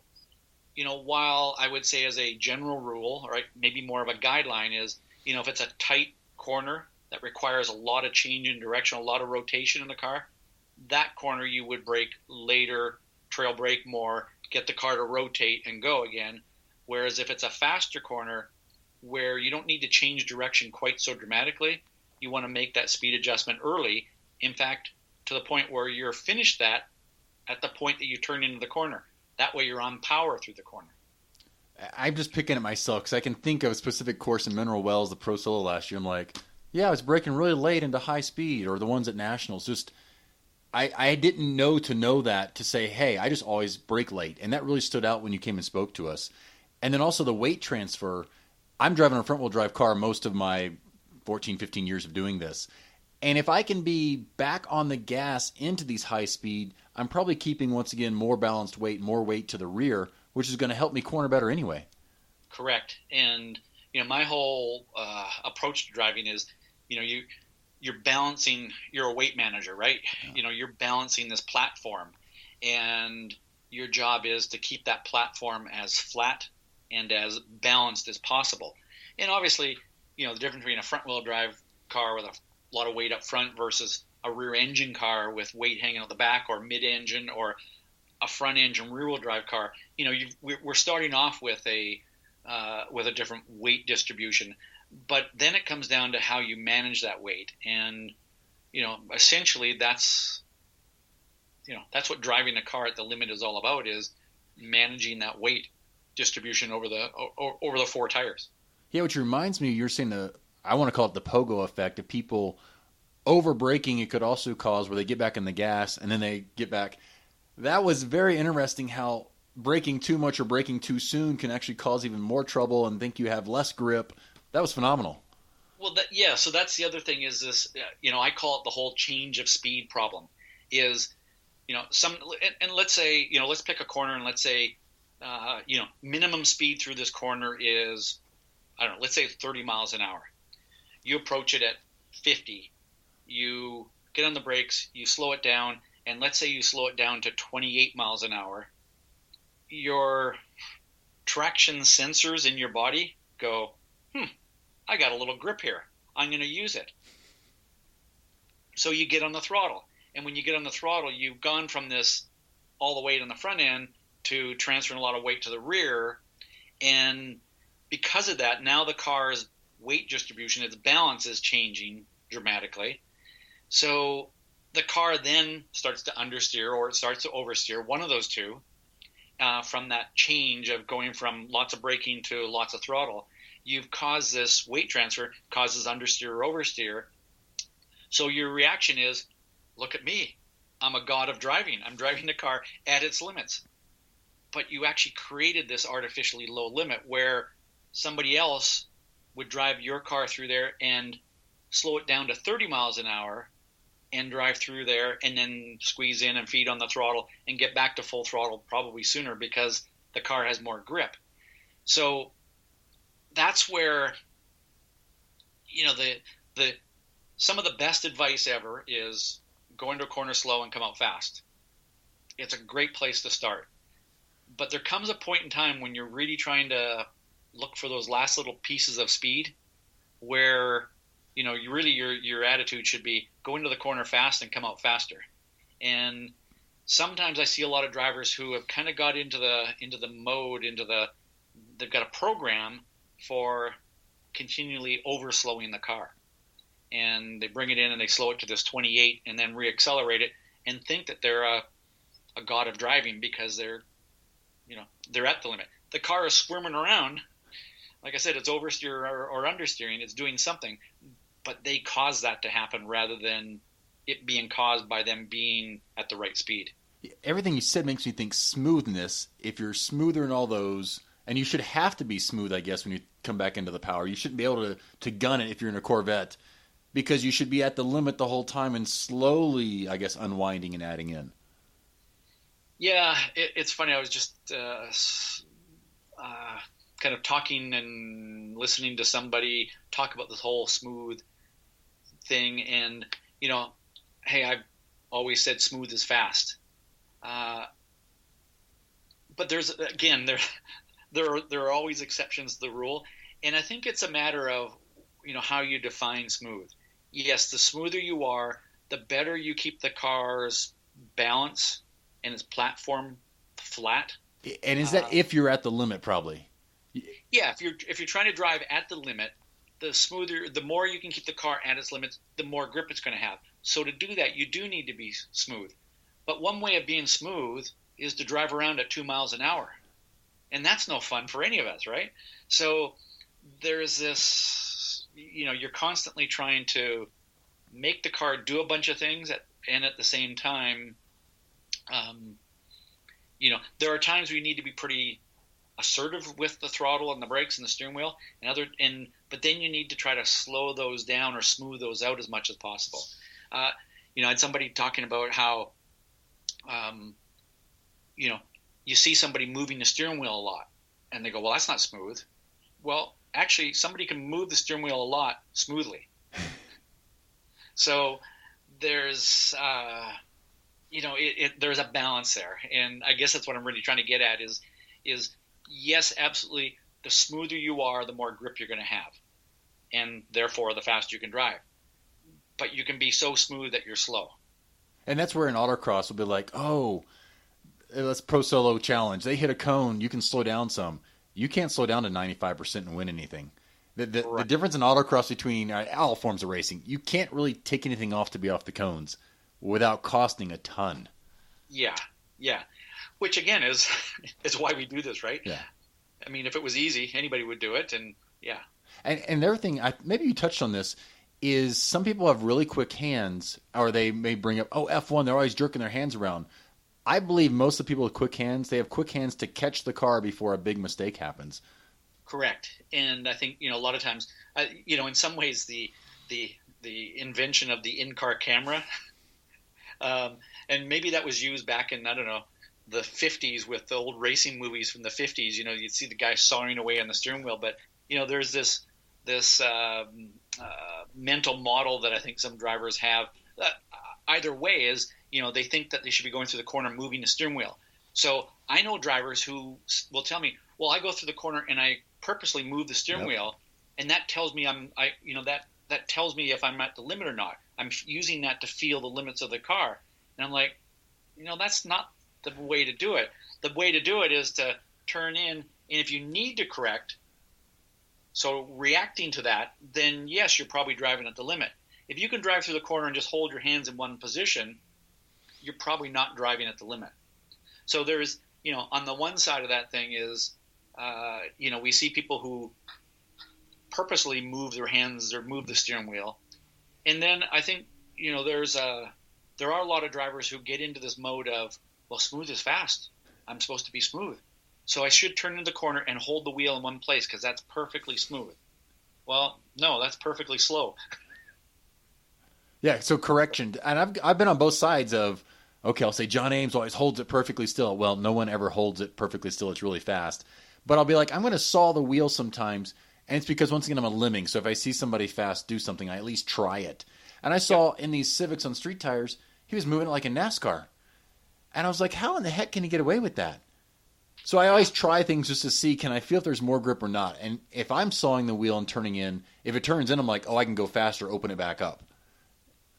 while I would say as a general rule, or maybe more of a guideline is, if it's a tight corner that requires a lot of change in direction, a lot of rotation in the car, that corner you would brake later, trail brake more, get the car to rotate and go again. Whereas if it's a faster corner where you don't need to change direction quite so dramatically, you want to make that speed adjustment early. In fact, to the point where you're finished that at the point that you turn into the corner. That way you're on power through the corner. I'm just picking at myself because I can think of a specific course in Mineral Wells, the Pro Solo last year. I'm like, yeah, I was braking really late into high speed, or the ones at Nationals. Just I didn't know that to say, hey, I just always brake late. And that really stood out when you came and spoke to us. And then also the weight transfer. I'm driving a front-wheel drive car most of my 14, 15 years of doing this. And if I can be back on the gas into these high speed, I'm probably keeping, once again, more balanced weight, more weight to the rear, which is going to help me corner better anyway. Correct. And, my whole approach to driving is, you're balancing, you're a weight manager, right? Yeah. You're balancing this platform, and your job is to keep that platform as flat and as balanced as possible. And obviously, the difference between a front-wheel drive car with a lot of weight up front versus a rear engine car with weight hanging out the back, or mid-engine, or a front engine rear-wheel drive car, we're starting off with a different weight distribution, but then it comes down to how you manage that weight. And, essentially that's what driving a car at the limit is all about, is managing that weight distribution over the four tires. Yeah. Which reminds me, you're saying I want to call it the pogo effect of people over braking. It could also cause where they get back in the gas and then they get back. That was very interesting how braking too much or braking too soon can actually cause even more trouble and think you have less grip. That was phenomenal. Well, so that's the other thing is this, I call it the whole change of speed problem is, and let's say, let's pick a corner and let's say, minimum speed through this corner is, I don't know, let's say 30 miles an hour. You approach it at 50. You get on the brakes, you slow it down, and let's say you slow it down to 28 miles an hour. Your traction sensors in your body go, I got a little grip here. I'm going to use it. So you get on the throttle. And when you get on the throttle, you've gone from this all the weight on the front end to transferring a lot of weight to the rear. And because of that, now the car's weight distribution, its balance is changing dramatically. So the car then starts to understeer or it starts to oversteer, one of those two, from that change of going from lots of braking to lots of throttle. You've caused this weight transfer, causes understeer or oversteer. So your reaction is, look at me. I'm a god of driving. I'm driving the car at its limits. But you actually created this artificially low limit where somebody else would drive your car through there and slow it down to 30 miles an hour and drive through there and then squeeze in and feed on the throttle and get back to full throttle probably sooner because the car has more grip. So that's where, the some of the best advice ever is go into a corner slow and come out fast. It's a great place to start. But there comes a point in time when you're really trying to look for those last little pieces of speed where, your attitude should be go into the corner fast and come out faster. And sometimes I see a lot of drivers who have kind of got into the mode, they've got a program for continually overslowing the car. And they bring it in and they slow it to this 28 and then reaccelerate it and think that they're a god of driving because they're at the limit. The car is squirming around. Like I said, it's oversteer or understeering. It's doing something, but they cause that to happen rather than it being caused by them being at the right speed. Everything you said makes me think smoothness. If you're smoother in all those, and you should have to be smooth, I guess, when you come back into the power. You shouldn't be able to gun it if you're in a Corvette because you should be at the limit the whole time and slowly, I guess, unwinding and adding in. Yeah, it's funny. I was just kind of talking and listening to somebody talk about this whole smooth thing. And, hey, I've always said smooth is fast. But there are always exceptions to the rule. And I think it's a matter of, how you define smooth. Yes, the smoother you are, the better you keep the car's balance and its platform flat. And is that if you're at the limit, probably? Yeah, if you're trying to drive at the limit, the more you can keep the car at its limits, the more grip it's going to have. So to do that, you do need to be smooth. But one way of being smooth is to drive around at 2 miles an hour. And that's no fun for any of us, right? So there's this, you're constantly trying to make the car do a bunch of things and at the same time, there are times where you need to be pretty assertive with the throttle and the brakes and the steering wheel but then you need to try to slow those down or smooth those out as much as possible. I had somebody talking about how, you see somebody moving the steering wheel a lot and they go, well, that's not smooth. Well, actually somebody can move the steering wheel a lot smoothly. So there's, there's a balance there. And I guess that's what I'm really trying to get at is yes, absolutely. The smoother you are, the more grip you're going to have. And therefore the faster you can drive. But you can be so smooth that you're slow. And that's where an autocross will be like, oh, let's Pro Solo challenge. They hit a cone. You can slow down some. You can't slow down to 95% and win anything. The difference in autocross between all forms of racing, you can't really take anything off to be off the cones without costing a ton. Yeah. Which again is why we do this, right? Yeah. I mean, if it was easy, anybody would do it, and yeah. And the other thing, maybe you touched on this, is some people have really quick hands, or they may bring up, F1, they're always jerking their hands around. I believe most of the people with quick hands, they have quick hands to catch the car before a big mistake happens. Correct. And I think, a lot of times, in some ways, the invention of the in-car camera, and maybe that was used back in, I don't know, the 50s with the old racing movies from the 50s. You'd see the guy sawing away on the steering wheel. But, there's this mental model that I think some drivers have. Either way is, they think that they should be going through the corner moving the steering wheel. So I know drivers who will tell me, well, I go through the corner and I purposely move the steering wheel, and that tells me that tells me if I'm at the limit or not. I'm using that to feel the limits of the car. And I'm like, that's not the way to do it. The way to do it is to turn in, and if you need to correct, so reacting to that, then yes, you're probably driving at the limit. If you can drive through the corner and just hold your hands in one position, you're probably not driving at the limit. So there's, on the one side of that thing is, we see people who purposely move their hands or move the steering wheel. And then I think, there are a lot of drivers who get into this mode of, well, smooth is fast. I'm supposed to be smooth. So I should turn into the corner and hold the wheel in one place because that's perfectly smooth. Well, no, that's perfectly slow. Yeah, so correction. And I've been on both sides of, okay, I'll say John Ames always holds it perfectly still. Well, no one ever holds it perfectly still. It's really fast. But I'll be like, I'm going to saw the wheel sometimes, and it's because, once again, I'm a lemming. So if I see somebody fast do something, I at least try it. And I saw in these Civics on street tires, he was moving it like a NASCAR. And I was like, how in the heck can he get away with that? So I always try things just to see, can I feel if there's more grip or not? And if I'm sawing the wheel and turning in, if it turns in, I'm like, oh, I can go faster, open it back up.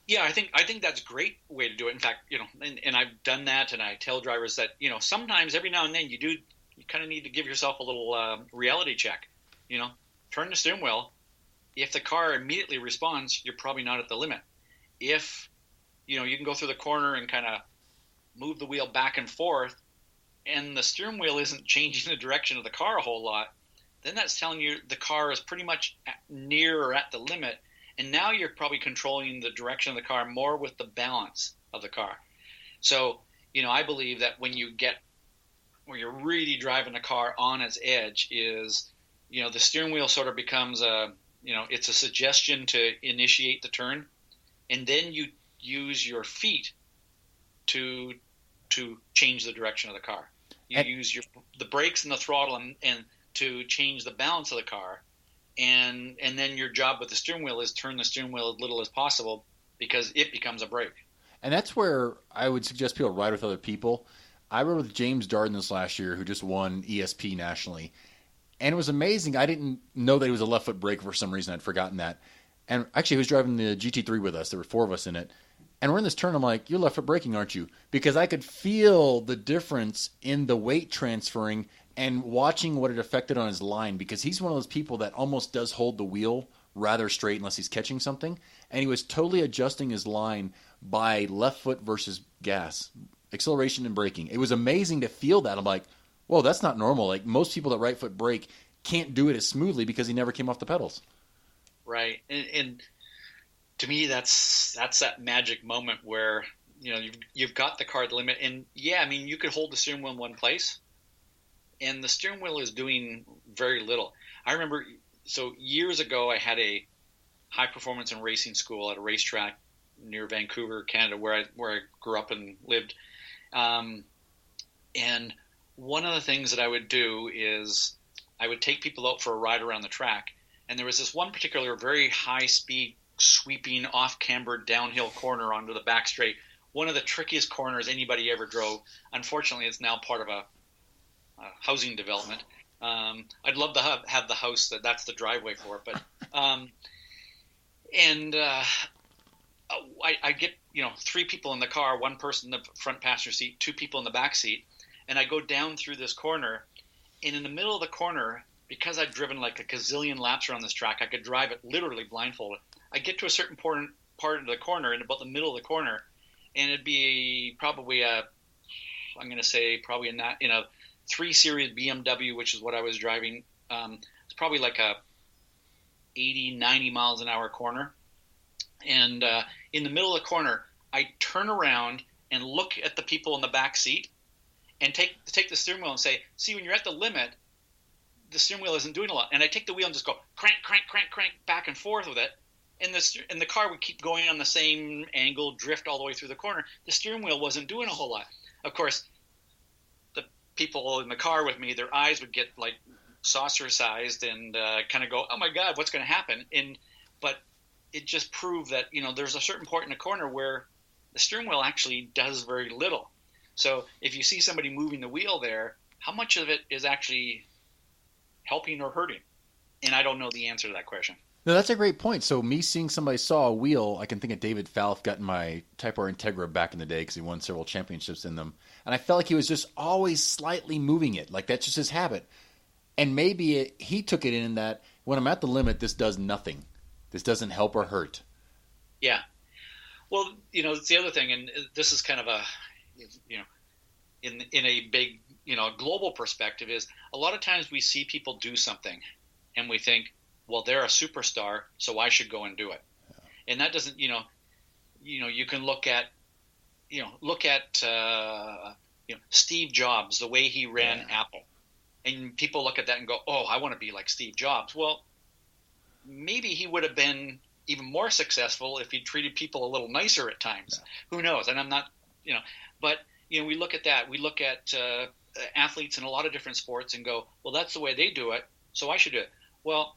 Yeah, I think that's a great way to do it. In fact, and I've done that, and I tell drivers that, sometimes every now and then you kind of need to give yourself a little reality check. Turn the steering wheel. If the car immediately responds, you're probably not at the limit. If, you can go through the corner and kind of move the wheel back and forth, and the steering wheel isn't changing the direction of the car a whole lot, then that's telling you the car is pretty much near or at the limit. And now you're probably controlling the direction of the car more with the balance of the car. So, I believe that when where you're really driving the car on its edge is, the steering wheel sort of becomes it's a suggestion to initiate the turn. And then you use your feet to change the direction of the car. You use the brakes and the throttle and to change the balance of the car. And then your job with the steering wheel is turn the steering wheel as little as possible because it becomes a brake. And that's where I would suggest people ride with other people. I rode with James Darden this last year, who just won ESP nationally. And it was amazing. I didn't know that he was a left foot brake for some reason. I'd forgotten that. And actually, he was driving the GT3 with us. There were 4 of us in it. And we're in this turn. I'm like, you're left foot braking, aren't you? Because I could feel the difference in the weight transferring and watching what it affected on his line, because he's one of those people that almost does hold the wheel rather straight unless he's catching something. And he was totally adjusting his line by left foot versus gas, acceleration and braking. It was amazing to feel that. I'm like, whoa, that's not normal. Like, most people that right foot brake can't do it as smoothly because he never came off the pedals. Right. And to me, that's that magic moment where, you've got the car at the limit. And yeah, I mean, you could hold the steering wheel in one place, and the steering wheel is doing very little. I remember, so years ago, I had a high performance and racing school at a racetrack near Vancouver, Canada, where I grew up and lived. And one of the things that I would do is I would take people out for a ride around the track. And there was this one particular very high speed sweeping off cambered downhill corner onto the back straight. One of the trickiest corners anybody ever drove. Unfortunately, it's now part of a housing development. I'd love to have the house that's the driveway for it, but I get 3 people in the car, 1 person in the front passenger seat, 2 people in the back seat, and I go down through this corner, and in the middle of the corner, because I've driven like a gazillion laps around this track, I could drive it literally blindfolded. I get to a certain part of the corner, in about the middle of the corner, and it'd be probably in a 3 Series BMW, which is what I was driving. It's probably like a 80, 90 miles an hour corner. And in the middle of the corner, I turn around and look at the people in the back seat and take the steering wheel and say, see, when you're at the limit, the steering wheel isn't doing a lot. And I take the wheel and just go crank, crank, crank, crank back and forth with it. And the car would keep going on the same angle, drift all the way through the corner. The steering wheel wasn't doing a whole lot. Of course, the people in the car with me, their eyes would get like saucer-sized and kind of go, oh, my God, what's going to happen? But it just proved that, there's a certain point in the corner where the steering wheel actually does very little. So if you see somebody moving the wheel there, how much of it is actually helping or hurting? And I don't know the answer to that question. No, that's a great point. So me seeing somebody saw a wheel, I can think of David Falf got in my Type R Integra back in the day because he won several championships in them. And I felt like he was just always slightly moving it. Like that's just his habit. And maybe he took it in that when I'm at the limit, this does nothing. This doesn't help or hurt. Yeah. Well, it's the other thing, and this is kind of a, in a big, global perspective, is a lot of times we see people do something and we think, well, they're a superstar, so I should go and do it. Yeah. And that doesn't, you can look at Steve Jobs, the way he ran Apple. And people look at that and go, oh, I want to be like Steve Jobs. Well, maybe he would have been even more successful if he treated people a little nicer at times. Yeah. Who knows? And I'm not, but, we look at that. We look at athletes in a lot of different sports and go, well, that's the way they do it, so I should do it. Well,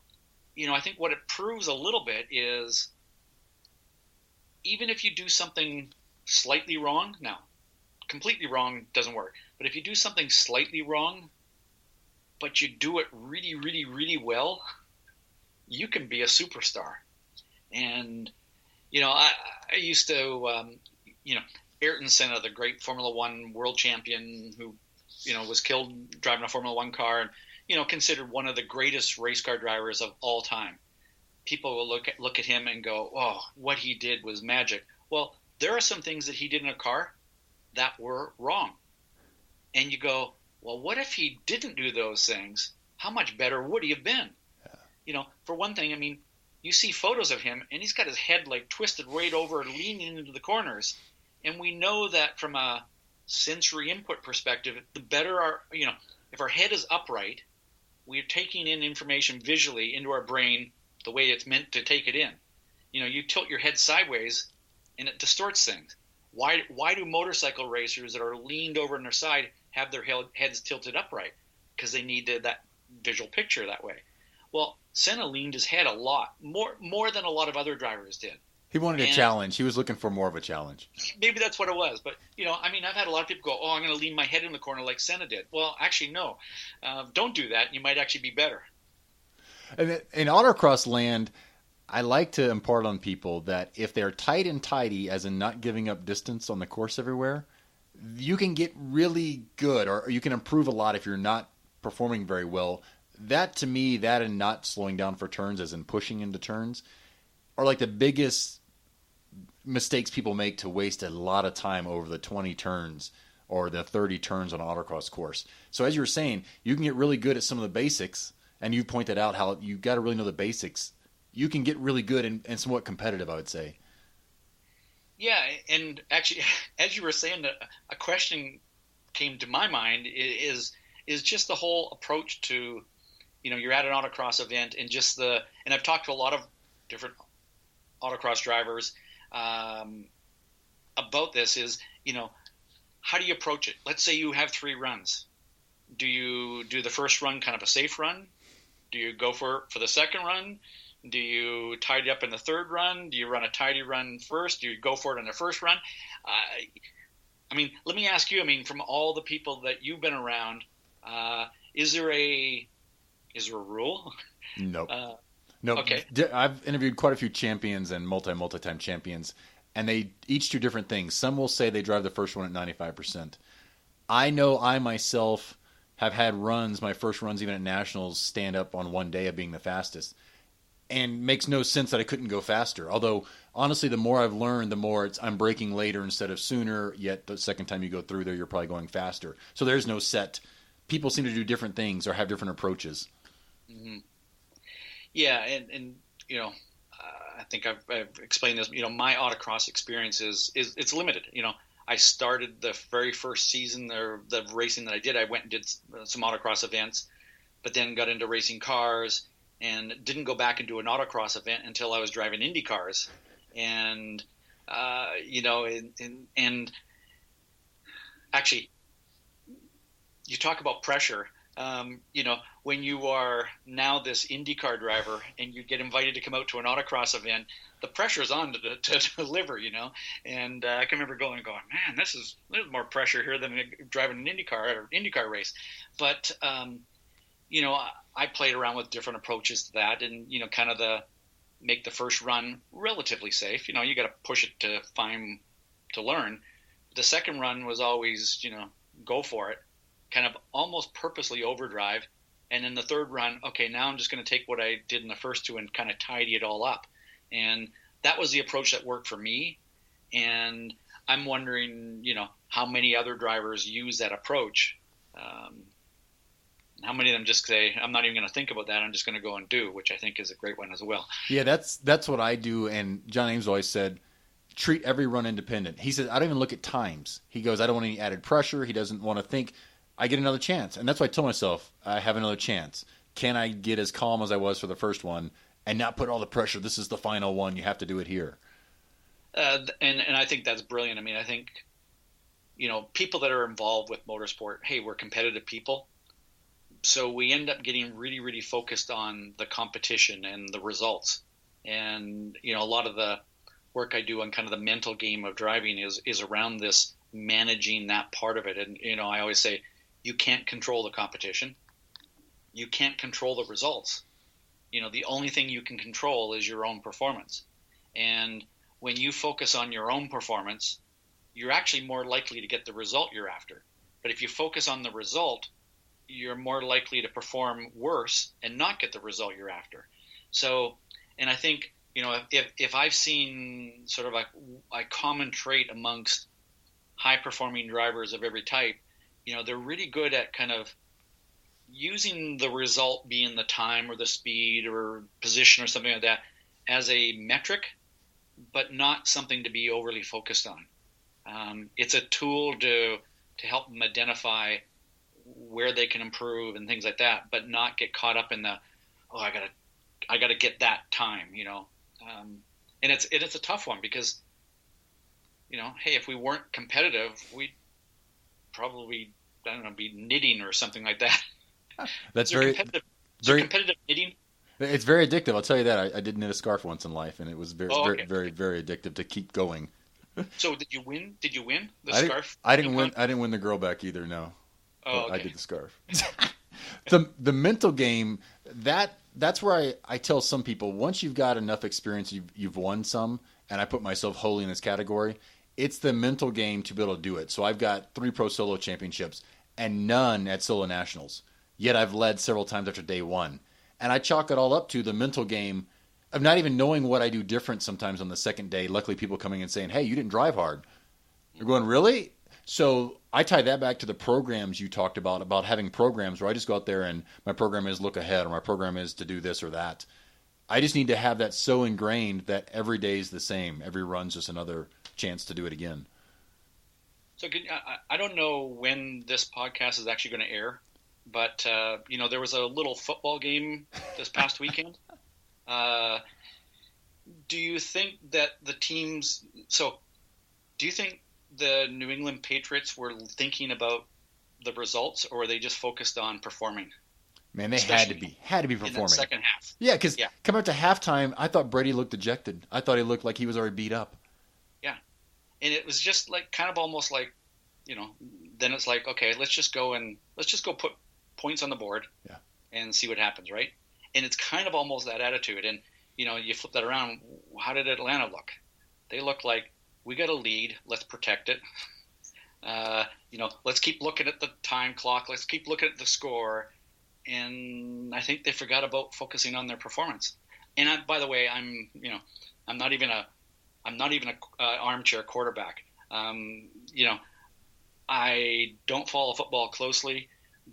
I think what it proves a little bit is even if you do something slightly wrong, now, completely wrong doesn't work, but if you do something slightly wrong, but you do it really, really, really well, you can be a superstar. And, I used to, Ayrton Senna, the great Formula One world champion who, was killed driving a Formula One car and, considered one of the greatest race car drivers of all time. People will look at him and go, oh, what he did was magic. Well, there are some things that he did in a car that were wrong. And you go, well, what if he didn't do those things? How much better would he have been? Yeah. For one thing, you see photos of him and he's got his head like twisted right over and leaning into the corners. And we know that from a sensory input perspective, the better if our head is upright, we're taking in information visually into our brain the way it's meant to take it in. You tilt your head sideways and it distorts things. Why do motorcycle racers that are leaned over on their side have their heads tilted upright? Because they need that visual picture that way. Well, Senna leaned his head a lot, more than a lot of other drivers did. He wanted a challenge. He was looking for more of a challenge. Maybe that's what it was. But, I've had a lot of people go, oh, I'm going to lean my head in the corner like Senna did. Well, actually, no. Don't do that. You might actually be better. And in autocross land, I like to impart on people that if they're tight and tidy, as in not giving up distance on the course everywhere, you can get really good or you can improve a lot if you're not performing very well. That, to me, that and not slowing down for turns, as in pushing into turns, are like the biggest mistakes people make to waste a lot of time over the 20 turns or the 30 turns on an autocross course. So as you were saying, you can get really good at some of the basics, and you pointed out how you got to really know the basics. You can get really good and somewhat competitive, I would say. Yeah, and actually, as you were saying, a question came to my mind is just the whole approach to, you're at an autocross event and and I've talked to a lot of different autocross drivers about this is, how do you approach it? Let's say you have 3 runs. Do you do the first run kind of a safe run? Do you go for the second run? Do you tidy up in the third run? Do you run a tidy run first? Do you go for it in the first run? Let me ask you, from all the people that you've been around, is there a rule? Nope. No. Okay. I've interviewed quite a few champions and multi-time champions, and they each do different things. Some will say they drive the first one at 95%. I know I myself have had runs, my first runs even at nationals, stand up on one day of being the fastest. And makes no sense that I couldn't go faster. Although, honestly, the more I've learned, the more I'm braking later instead of sooner, yet the second time you go through there, you're probably going faster. So there's no set. People seem to do different things or have different approaches. Mm-hmm. Yeah, and I think I've explained this. My autocross experience is it's limited. I started the very first season, the racing that I did. I went and did some autocross events, but then got into racing cars and didn't go back and do an autocross event until I was driving Indy cars. And, and actually, you talk about pressure. When you are now this IndyCar driver and you get invited to come out to an autocross event, the pressure's on to deliver, And I can remember going, man, there's more pressure here than driving an IndyCar race. But, I played around with different approaches to that and, kind of make the first run relatively safe. You got to push it to learn. The second run was always, go for it, kind of almost purposely overdrive. And then the third run, okay, now I'm just going to take what I did in the first two and kind of tidy it all up. And that was the approach that worked for me. And I'm wondering, how many other drivers use that approach. How many of them just say, I'm not even going to think about that, I'm just going to go and do, which I think is a great one as well. Yeah, that's what I do. And John Ames always said, treat every run independent. He says, I don't even look at times. He goes, I don't want any added pressure. He doesn't want to think, I get another chance. And that's why I tell myself, I have another chance. Can I get as calm as I was for the first one and not put all the pressure? This is the final one. You have to do it here. And I think that's brilliant. I mean, I think, people that are involved with motorsport, hey, we're competitive people. So we end up getting really, really focused on the competition and the results. And, a lot of the work I do on kind of the mental game of driving is around this managing that part of it. And, I always say, you can't control the competition. You can't control the results. The only thing you can control is your own performance. And when you focus on your own performance, you're actually more likely to get the result you're after. But if you focus on the result, you're more likely to perform worse and not get the result you're after. So, and I think, if I've seen sort of a common trait amongst high-performing drivers of every type, they're really good at kind of using the result being the time or the speed or position or something like that as a metric, but not something to be overly focused on. It's a tool to help them identify where they can improve and things like that, but not get caught up in the, I gotta get that time, and it's a tough one because, hey, if we weren't competitive, we'd probably, be knitting or something like that. That's very competitive knitting. It's very addictive. I'll tell you that. I did knit a scarf once in life, and it was very, okay. very, very addictive to keep going. So did you win? Did you win the scarf? I didn't win. I didn't win the girl back either. No. Oh, okay. I did the scarf. the mental game, that's where I tell some people, once you've got enough experience, you've won some, and I put myself wholly in this category. It's the mental game to be able to do it. So I've got 3 Pro Solo championships and none at Solo Nationals. Yet I've led several times after day one. And I chalk it all up to the mental game of not even knowing what I do different sometimes on the second day. Luckily, people coming and saying, hey, you didn't drive hard. You're going, really? So I tie that back to the programs you talked about having programs where I just go out there and my program is look ahead or my program is to do this or that. I just need to have that so ingrained that every day is the same. Every run's just another chance to do it again. So I don't know when this podcast is actually going to air, but there was a little football game this past weekend. Do you think that the teams? So, do you think the New England Patriots were thinking about the results, or were they just focused on performing? Man, they had to be performing in the second half. Yeah, because coming up to halftime, I thought Brady looked dejected. I thought he looked like he was already beat up. Yeah, and it was just like kind of almost like, then it's like, okay, let's just go put points on the board, and see what happens, right? And it's kind of almost that attitude. And you flip that around. How did Atlanta look? They look like, we got a lead. Let's protect it. Let's keep looking at the time clock. Let's keep looking at the score. And I think they forgot about focusing on their performance. And by the way, I'm not even a armchair quarterback. I don't follow football closely,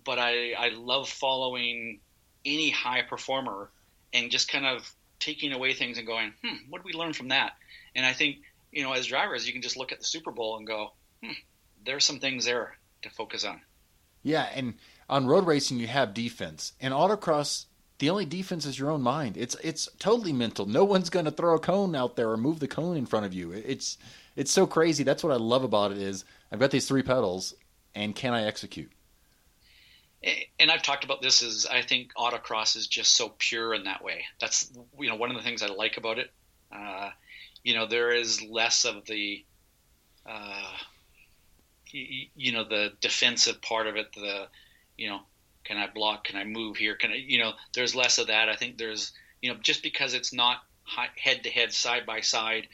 but I love following any high performer and just kind of taking away things and going, what did we learn from that? And I think, as drivers, you can just look at the Super Bowl and go, there are some things there to focus on. Yeah, and on road racing you have defense. And autocross, the only defense is your own mind. It's totally mental. No one's going to throw a cone out there or move the cone in front of you. It's so crazy. That's what I love about it is I've got these 3 pedals, and can I execute? And I've talked about this is I think autocross is just so pure in that way. That's, one of the things I like about it. There is less of the, the defensive part of it, can I block? Can I move here? There's less of that. I think there's, just because it's not head to head, side by side,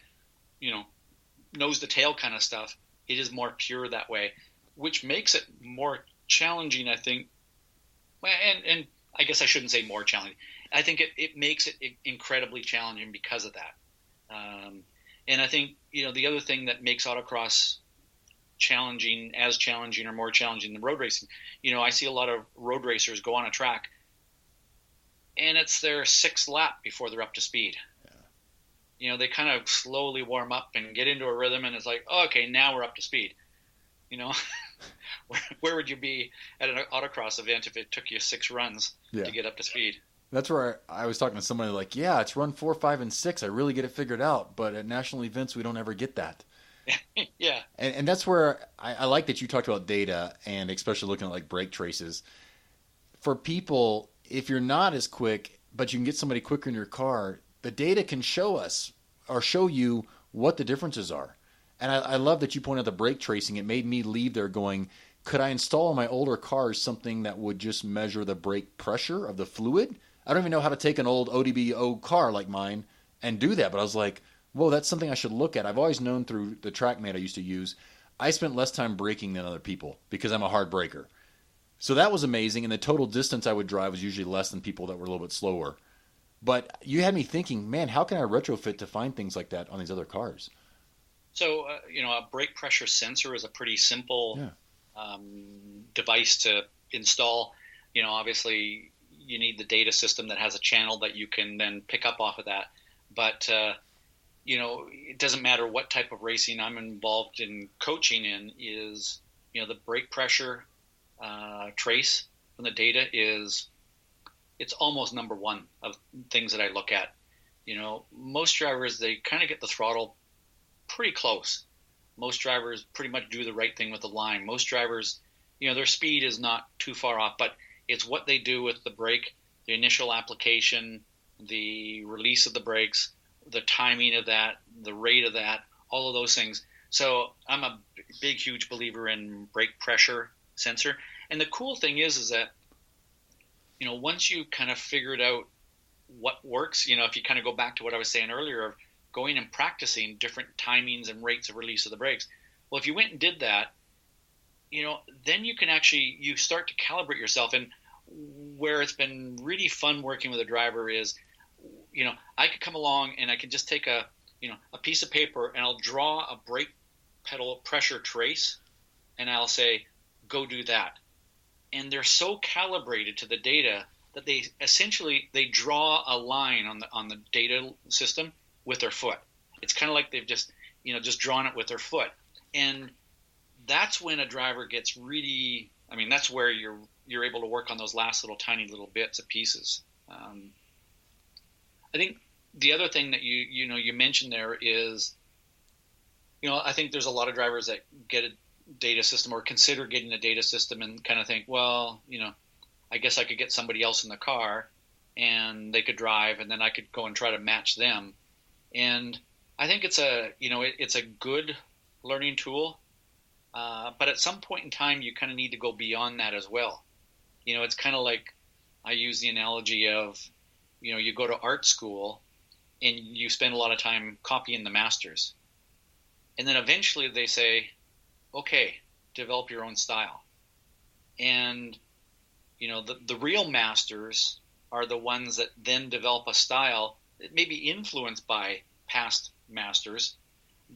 nose to tail kind of stuff, it is more pure that way, which makes it more challenging, I think. And I guess I shouldn't say more challenging. I think it makes it incredibly challenging because of that. And I think, the other thing that makes autocross challenging or more challenging than road racing, I see a lot of road racers go on a track and it's their 6th lap before they're up to speed. Yeah. They kind of slowly warm up and get into a rhythm, and it's like, oh, okay, now we're up to speed. Where would you be at an autocross event if it took you 6 runs to get up to speed? That's where I was talking to somebody like, yeah, it's run 4, 5, and 6. I really get it figured out. But at national events, we don't ever get that. Yeah. And that's where I like that you talked about data, and especially looking at like brake traces. For people, if you're not as quick, but you can get somebody quicker in your car, the data can show us or show you what the differences are. And I love that you pointed out the brake tracing. It made me leave there going, could I install in my older cars something that would just measure the brake pressure of the fluid? I don't even know how to take an old ODB-O car like mine and do that. But I was like, whoa, that's something I should look at. I've always known through the TrackMate I used to use, I spent less time braking than other people because I'm a hard braker. So that was amazing. And the total distance I would drive was usually less than people that were a little bit slower. But you had me thinking, man, how can I retrofit to find things like that on these other cars? So, a brake pressure sensor is a pretty simple device to install. Obviously you need the data system that has a channel that you can then pick up off of that. But, it doesn't matter what type of racing I'm involved in coaching in is, the brake pressure trace from the data it's almost number one of things that I look at. Most drivers, they kind of get the throttle pretty close. Most drivers pretty much do the right thing with the line. Most drivers, their speed is not too far off, but it's what they do with the brake, the initial application, the release of the brakes, the timing of that, the rate of that, all of those things. So I'm a big, huge believer in brake pressure sensor. And the cool thing is that, once you kind of figured out what works, if you kind of go back to what I was saying earlier of going and practicing different timings and rates of release of the brakes. Well, if you went and did that, then you can you start to calibrate yourself. And where it's been really fun working with a driver is, I could come along and I can just take a piece of paper and I'll draw a brake pedal pressure trace and I'll say, go do that. And they're so calibrated to the data that they draw a line on the data system with their foot. It's kind of like they've just drawn it with their foot. And that's when a driver gets really, that's where you're able to work on those last tiny little bits of pieces. I think the other thing that you mentioned there is, I think there's a lot of drivers that get a data system or consider getting a data system and kind of think, well, I guess I could get somebody else in the car and they could drive and then I could go and try to match them. And I think it's a good learning tool. But at some point in time, you kind of need to go beyond that as well. It's kind of like I use the analogy of, you go to art school and you spend a lot of time copying the masters. And then eventually they say, okay, develop your own style. And, the real masters are the ones that then develop a style that may be influenced by past masters,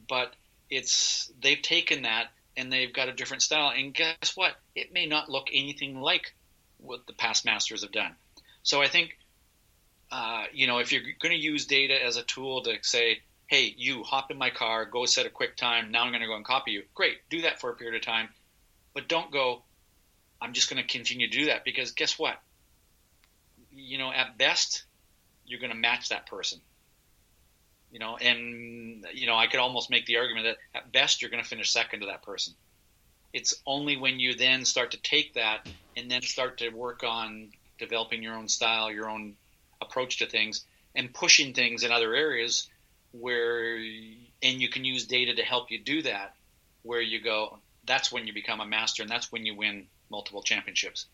but they've taken that and they've got a different style. And guess what? It may not look anything like what the past masters have done. So I think, if you're going to use data as a tool to say, hey, you hop in my car, go set a quick time. Now I'm going to go and copy you. Great. Do that for a period of time. But don't go, I'm just going to continue to do that, because guess what? At best, you're going to match that person. And I could almost make the argument that at best you're going to finish second to that person. It's only when you then start to take that and then start to work on developing your own style, your own approach to things, and pushing things in other areas and you can use data to help you do that, where you go, that's when you become a master, and that's when you win multiple championships.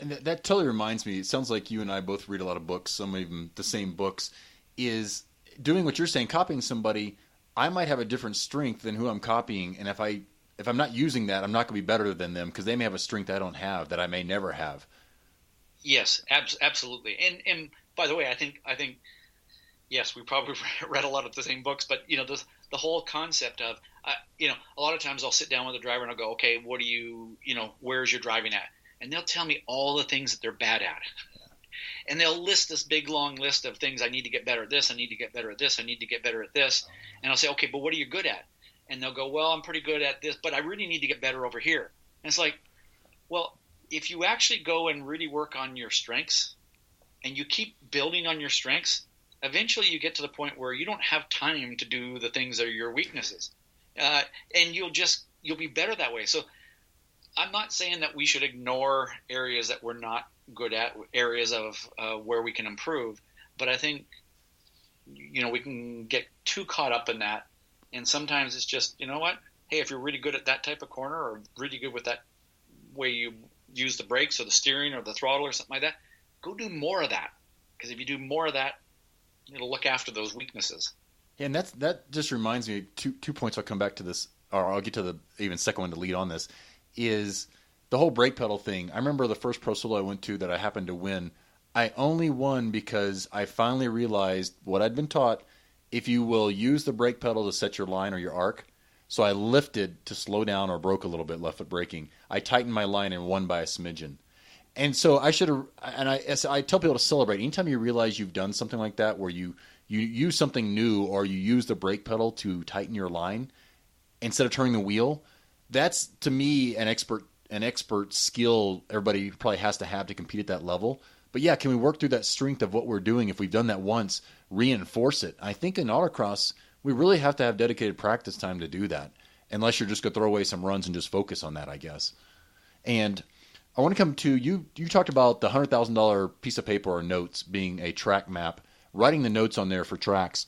And that totally reminds me, it sounds like you and I both read a lot of books, some of them the same books, is doing what you're saying, copying somebody. I might have a different strength than who I'm copying, and if I'm not using that, I'm not going to be better than them, because they may have a strength I don't have that I may never have. Yes, absolutely. And by the way, I think yes, we probably read a lot of the same books, but the whole concept of a lot of times I'll sit down with a driver and I'll go, okay, what do you where's your driving at? And they'll tell me all the things that they're bad at. And they'll list this big long list of things. I need to get better at this. I need to get better at this. I need to get better at this. And I'll say, okay, but what are you good at? And they'll go, well, I'm pretty good at this, but I really need to get better over here. And it's like, well, if you actually go and really work on your strengths and you keep building on your strengths, eventually you get to the point where you don't have time to do the things that are your weaknesses. And you'll be better that way. So I'm not saying that we should ignore areas that we're not good at, areas of where we can improve. But I think, we can get too caught up in that. And sometimes it's just, what? Hey, if you're really good at that type of corner, or really good with that way you use the brakes or the steering or the throttle or something like that, go do more of that. Because if you do more of that, it'll look after those weaknesses. Yeah, and that just reminds me, two points I'll come back to this, or I'll get to the even second one to lead on this, is the whole brake pedal thing. I remember the first Pro Solo I went to that I happened to win. I only won because I finally realized what I'd been taught, if you will use the brake pedal to set your line or your arc. So I lifted to slow down or broke a little bit, left foot braking. I tightened my line and won by a smidgen. And so I should have, and I tell people to celebrate. Anytime you realize you've done something like that, where you use something new, or you use the brake pedal to tighten your line instead of turning the wheel, that's, to me, an expert skill everybody probably has to have to compete at that level. But yeah, can we work through that strength of what we're doing? If we've done that once, reinforce it. I think in autocross, we really have to have dedicated practice time to do that, unless you're just going to throw away some runs and just focus on that, I guess. And I want to come to you. You talked about the $100,000 piece of paper or notes being a track map, writing the notes on there for tracks.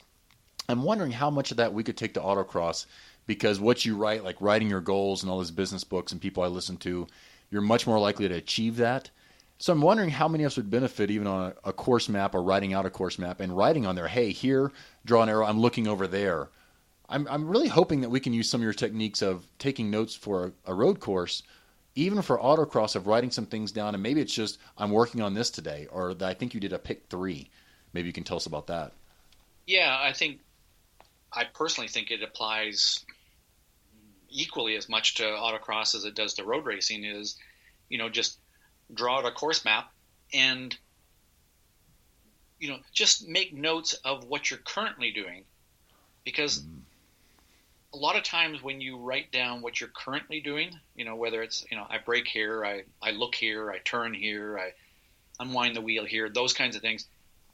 I'm wondering how much of that we could take to autocross, because what you write, like writing your goals and all those business books and people I listen to, you're much more likely to achieve that. So I'm wondering how many of us would benefit even on a course map, or writing out a course map and writing on there, hey, here, draw an arrow, I'm looking over there. I'm really hoping that we can use some of your techniques of taking notes for a road course, even for autocross, of writing some things down. And maybe it's just, I'm working on this today, or I think you did a pick 3. Maybe you can tell us about that. Yeah, I personally think it applies equally as much to autocross as it does to road racing. Is, just draw out a course map and, just make notes of what you're currently doing. Because a lot of times when you write down what you're currently doing, whether it's, I brake here, I look here, I turn here, I unwind the wheel here, those kinds of things.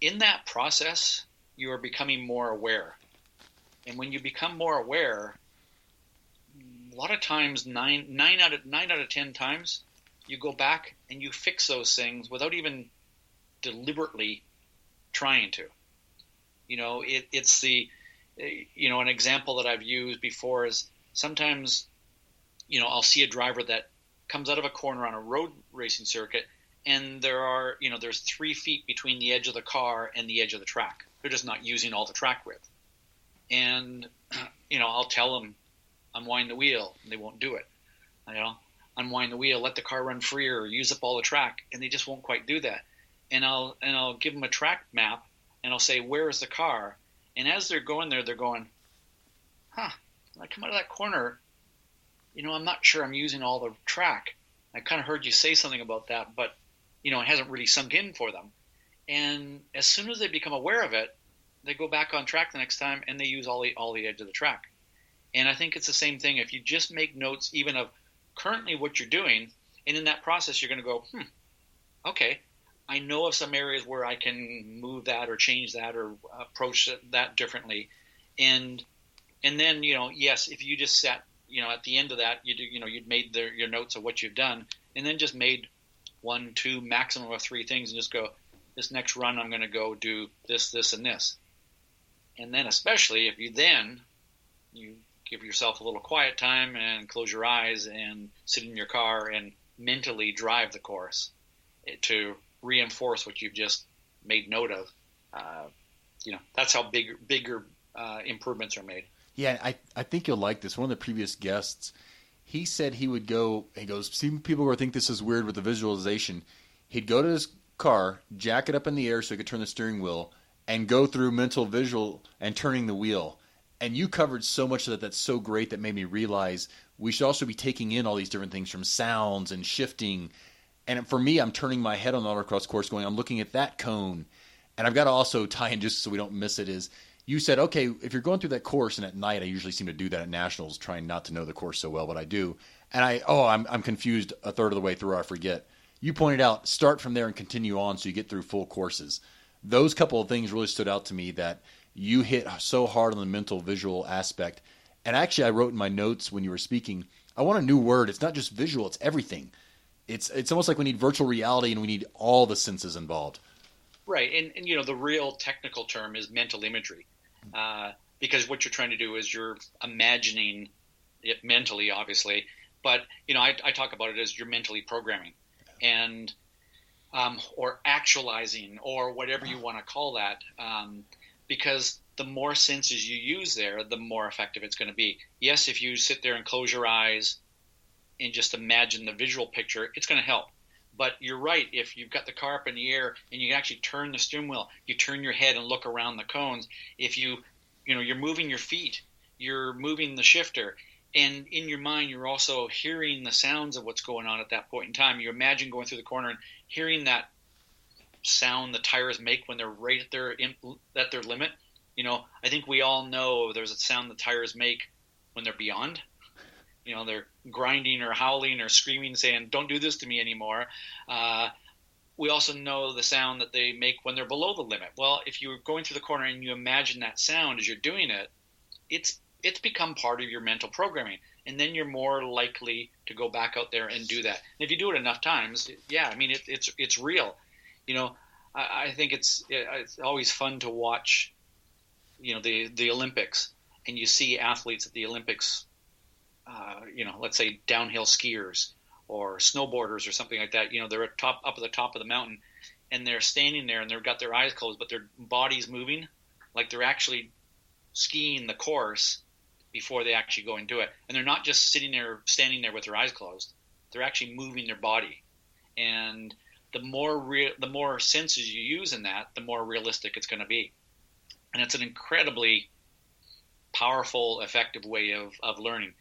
In that process, you are becoming more aware. And when you become more aware, a lot of times, 9 out of 10 times, you go back and you fix those things without even deliberately trying to. It's the, an example that I've used before is sometimes, I'll see a driver that comes out of a corner on a road racing circuit, and there's 3 feet between the edge of the car and the edge of the track. They're just not using all the track width. And, I'll tell them, unwind the wheel, and they won't do it. Unwind the wheel, let the car run freer, use up all the track, and they just won't quite do that. And I'll give them a track map, and I'll say, where is the car? And as they're going there, they're going, when I come out of that corner, I'm not sure I'm using all the track. I kind of heard you say something about that, but, it hasn't really sunk in for them. And as soon as they become aware of it, they go back on track the next time and they use all the edge of the track. And I think it's the same thing. If you just make notes even of currently what you're doing, and in that process you're going to go, okay, I know of some areas where I can move that or change that or approach that differently. And then, yes, if you just sat, at the end of that, you'd made your notes of what you've done, and then just made 1, 2, maximum of 3 things, and just go, this next run I'm going to go do this, this, and this. And then especially if you give yourself a little quiet time and close your eyes and sit in your car and mentally drive the course to reinforce what you've just made note of. That's how bigger improvements are made. Yeah, I think you'll like this. One of the previous guests, he said he goes, see people who think this is weird with the visualization. He'd go to his car, jack it up in the air so he could turn the steering wheel, and go through mental visual and turning the wheel. And you covered so much of that that's so great that made me realize we should also be taking in all these different things from sounds and shifting. And for me, I'm turning my head on the autocross course going, I'm looking at that cone. And I've got to also tie in, just so we don't miss it, is you said, okay, if you're going through that course, and at night I usually seem to do that at Nationals, trying not to know the course so well, but I do. And I'm confused a third of the way through, I forget. You pointed out, start from there and continue on so you get through full courses. Those couple of things really stood out to me, that you hit so hard on the mental visual aspect. And actually, I wrote in my notes when you were speaking, I want a new word. It's not just visual, it's everything. It's almost like we need virtual reality and we need all the senses involved. Right. And the real technical term is mental imagery. Because what you're trying to do is you're imagining it mentally, obviously. But, I talk about it as you're mentally programming. And or actualizing, or whatever you want to call that, because the more senses you use there, the more effective it's going to be. Yes, if you sit there and close your eyes and just imagine the visual picture, it's going to help. But you're right, if you've got the car up in the air and you actually turn the steering wheel, you turn your head and look around the cones, if you're moving your feet, you're moving the shifter, and in your mind you're also hearing the sounds of what's going on at that point in time. You imagine going through the corner and hearing that sound the tires make when they're right at their limit. I think we all know there's a sound the tires make when they're beyond. They're grinding or howling or screaming, saying, don't do this to me anymore. We also know the sound that they make when they're below the limit. Well, if you're going through the corner and you imagine that sound as you're doing it, it's become part of your mental programming. And then you're more likely to go back out there and do that. And if you do it enough times, it's real. I think it's always fun to watch, the Olympics, and you see athletes at the Olympics, let's say downhill skiers or snowboarders or something like that. They're up at the top of the mountain, and they're standing there and they've got their eyes closed, but their body's moving like they're actually skiing the course before they actually go and do it. And they're not just standing there with their eyes closed. They're actually moving their body. And the more senses you use in that, the more realistic it's going to be. And it's an incredibly powerful, effective way of learning.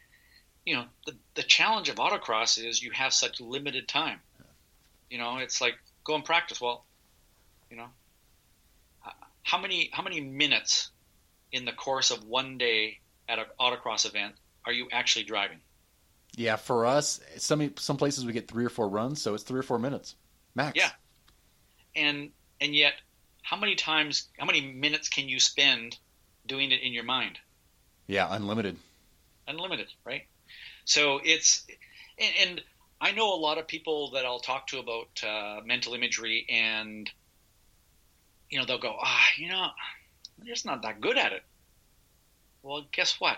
The challenge of autocross is you have such limited time. It's like, go and practice. Well, how many minutes in the course of one day at an autocross event are you actually driving? Yeah, for us, some places we get 3 or 4 runs, so it's 3 or 4 minutes max. Yeah, and yet, how many minutes can you spend doing it in your mind? Yeah, unlimited, right? So and I know a lot of people that I'll talk to about mental imagery, and they'll go, I'm just not that good at it. Well, guess what?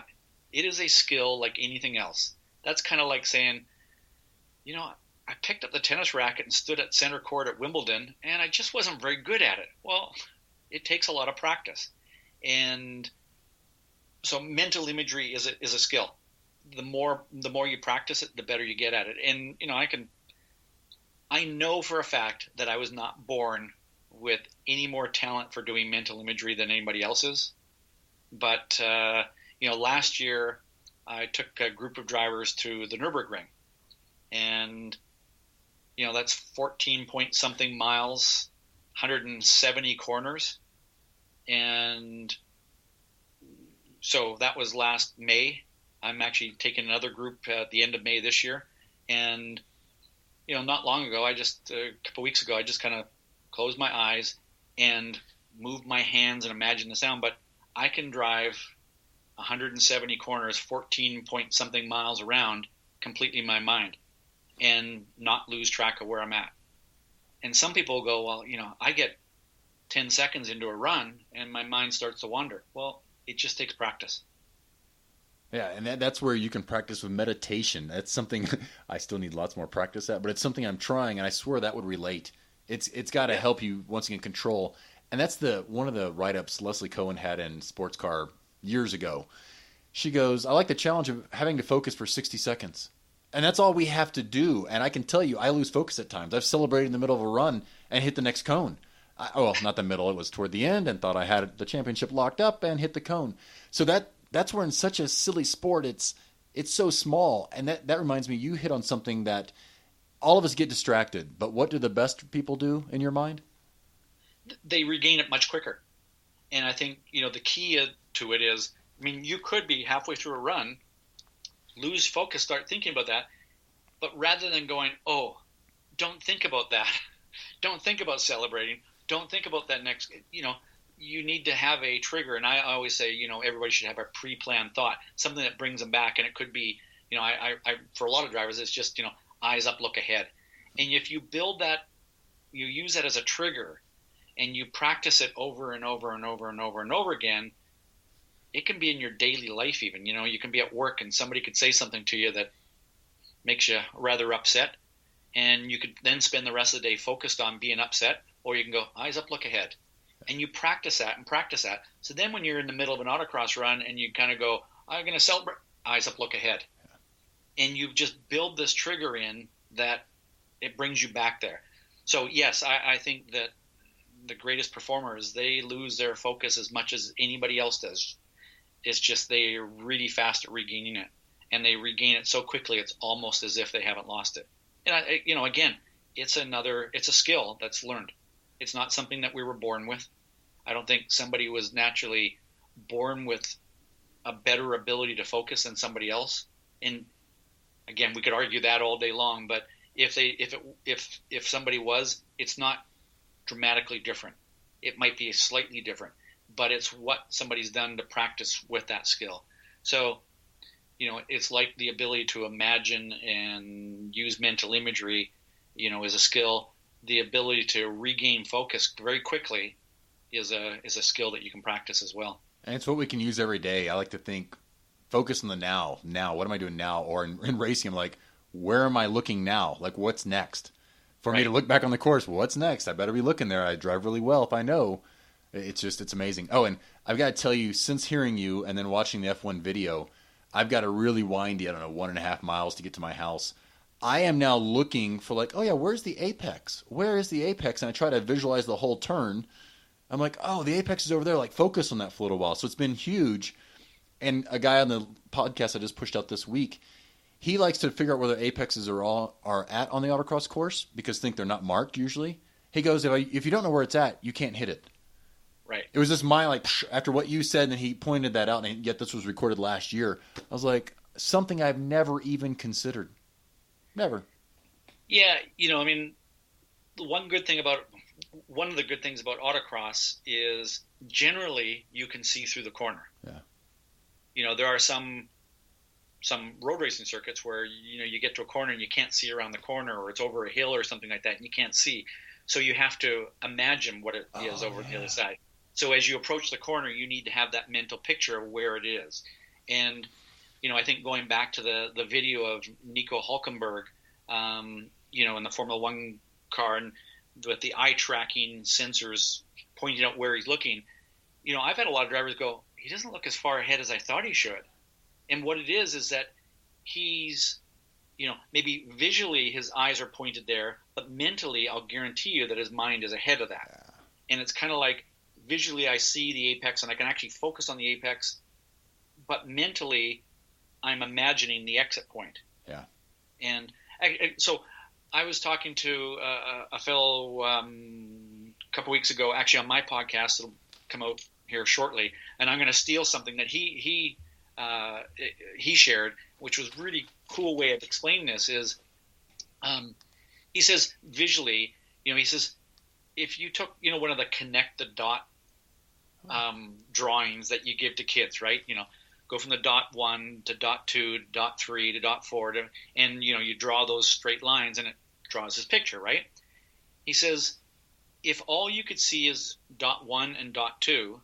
It is a skill like anything else. That's kind of like saying, I picked up the tennis racket and stood at center court at Wimbledon, and I just wasn't very good at it. Well, it takes a lot of practice. And so mental imagery is a skill. The more you practice it, the better you get at it. And, I know for a fact that I was not born with any more talent for doing mental imagery than anybody else is. But, last year I took a group of drivers to the Nürburgring, and, that's 14 point something miles, 170 corners. And so that was last May. I'm actually taking another group at the end of May this year. And, not long ago, a couple weeks ago, I just kind of closed my eyes and moved my hands and imagined the sound. But I can drive 170 corners, 14 point something miles around completely in my mind and not lose track of where I'm at. And some people go, well, I get 10 seconds into a run and my mind starts to wander. Well, it just takes practice. Yeah, and that's where you can practice with meditation. That's something I still need lots more practice at, but it's something I'm trying, and I swear that would relate. It's got to help you once again control. And that's one of the write-ups Leslie Cohen had in Sports Car years ago. She goes, I like the challenge of having to focus for 60 seconds. And that's all we have to do. And I can tell you, I lose focus at times. I've celebrated in the middle of a run and hit the next cone. Well, not the middle. It was toward the end and thought I had the championship locked up and hit the cone. So that's where in such a silly sport, it's so small. And that reminds me, you hit on something that all of us get distracted. But what do the best people do in your mind? They regain it much quicker. And I think, the key to it is, you could be halfway through a run, lose focus, start thinking about that. But rather than going, oh, don't think about that. Don't think about celebrating. Don't think about that next, you need to have a trigger. And I always say, everybody should have a pre-planned thought, something that brings them back. And it could be, I for a lot of drivers, it's just, eyes up, look ahead. And if you build that, you use that as a trigger and you practice it over and over and over and over and over again, it can be in your daily life even. You can be at work and somebody could say something to you that makes you rather upset. And you could then spend the rest of the day focused on being upset, or you can go, eyes up, look ahead. And you practice that and practice that. So then when you're in the middle of an autocross run and you kind of go, I'm going to celebrate, eyes up, look ahead. And you just build this trigger in that it brings you back there. So yes, I think that the greatest performers, they lose their focus as much as anybody else does. It's just they're really fast at regaining it. And they regain it so quickly, it's almost as if they haven't lost it. And again, it's a skill that's learned. It's not something that we were born with. I don't think somebody was naturally born with a better ability to focus than somebody else. And again, we could argue that all day long, but if somebody was, it's not dramatically different. It might be slightly different, but it's what somebody's done to practice with that skill. So, it's like the ability to imagine and use mental imagery, is a skill. The ability to regain focus very quickly is a skill that you can practice as well. And it's what we can use every day. I like to think, focus on the now. Now, what am I doing now? Or in racing, I'm like, where am I looking now? Like, what's next? For me to look back on the course, what's next? I better be looking there. I drive really well if I know. It's amazing. Oh, and I've got to tell you, since hearing you and then watching the F1 video, I've got a really windy, 1.5 miles to get to my house. I am now looking for where's the apex? Where is the apex? And I try to visualize the whole turn. I'm like, oh, the apex is over there. Like, focus on that for a little while. So it's been huge. And a guy on the podcast I just pushed out this week, he likes to figure out where the apexes are at on the autocross course because they're not marked usually. He goes, if you don't know where it's at, you can't hit it. Right. It was just after what you said, and he pointed that out, and yet this was recorded last year. I was like, something I've never even considered. Never. Yeah, one of the good things about autocross is generally you can see through the corner. Yeah. There are some road racing circuits where you get to a corner and you can't see around the corner, or it's over a hill or something like that, and you can't see. So you have to imagine what it is over the other side. So as you approach the corner, you need to have that mental picture of where it is. And, I think going back to the video of Nico Hülkenberg, in the Formula One car, and with the eye tracking sensors pointing out where he's looking, I've had a lot of drivers go, he doesn't look as far ahead as I thought he should. And what it is that he's, maybe visually his eyes are pointed there, but mentally I'll guarantee you that his mind is ahead of that. Yeah. And it's kind of like visually I see the apex and I can actually focus on the apex, but mentally I'm imagining the exit point. Yeah. And so I was talking to a fellow a couple weeks ago, actually on my podcast. It'll come out here shortly, and I'm going to steal something that he shared, which was really cool way of explaining this. Is he says visually, he says if you took one of the connect the dot drawings that you give to kids, right? Go from the dot 1 to dot 2 to dot 3 to dot 4 and you draw those straight lines and it draws this picture, right? He says if all you could see is dot 1 and dot 2,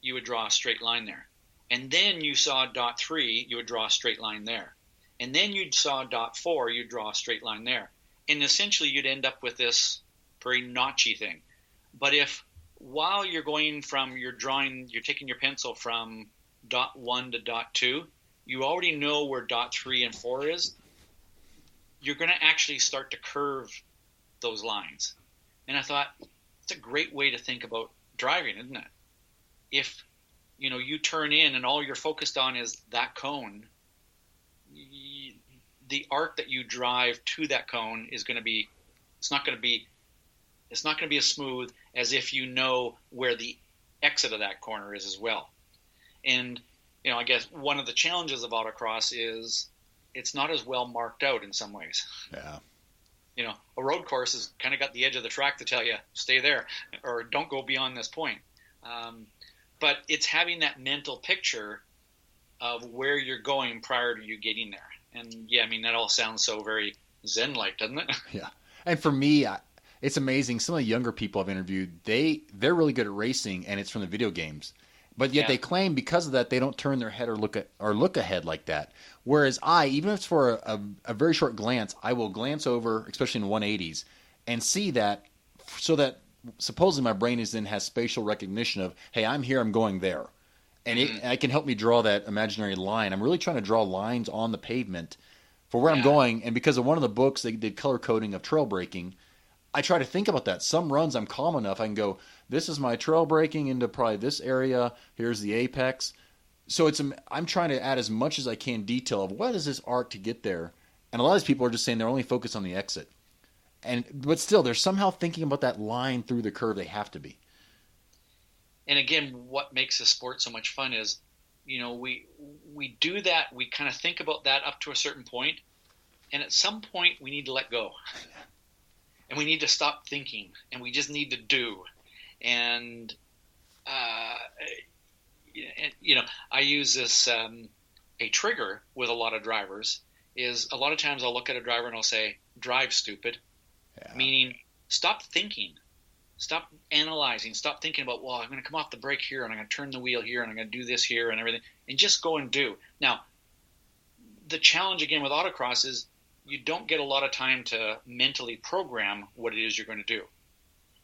you would draw a straight line there. And then you saw dot 3, you would draw a straight line there. And then you saw dot 4, you'd draw a straight line there. And essentially you'd end up with this very notchy thing. But if while you're going from you're taking your pencil from dot 1 to dot 2, you already know where dot 3 and 4 is, you're going to actually start to curve those lines. And I thought, it's a great way to think about driving, isn't it? If you turn in and all you're focused on is that cone, the arc that you drive to that cone is going to be, it's not going to be as smooth as if you know where the exit of that corner is as well. And I guess one of the challenges of autocross is it's not as well marked out in some ways. Yeah. A road course has kind of got the edge of the track to tell you, stay there or don't go beyond this point. But it's having that mental picture of where you're going prior to you getting there. And yeah, I mean, that all sounds so very Zen-like, doesn't it? Yeah. And for me, it's amazing. Some of the younger people I've interviewed, they're really good at racing, and it's from the video games. But yet they claim because of that, they don't turn their head or look ahead like that. Whereas even if it's for a very short glance, I will glance over, especially in 180s, and see that, so that supposedly my brain has spatial recognition of, hey, I'm here, I'm going there. And it can help me draw that imaginary line. I'm really trying to draw lines on the pavement for where I'm going. And because of one of the books, they did color coding of trail braking, I try to think about that. Some runs I'm calm enough, I can go, this is my trail braking into probably this area. Here's the apex. So I'm trying to add as much as I can detail of what is this arc to get there. And a lot of these people are just saying they're only focused on the exit. But still, they're somehow thinking about that line through the curve. They have to be. And again, what makes the sport so much fun is, we do that. We kind of think about that up to a certain point, and at some point we need to let go, and we need to stop thinking, and we just need to do. And I use this a trigger with a lot of drivers. Is a lot of times I'll look at a driver and I'll say, "Drive, stupid," meaning stop thinking. Stop analyzing. Stop thinking about, well, I'm going to come off the brake here and I'm going to turn the wheel here and I'm going to do this here and everything, and just go and do. Now, the challenge again with autocross is you don't get a lot of time to mentally program what it is you're going to do.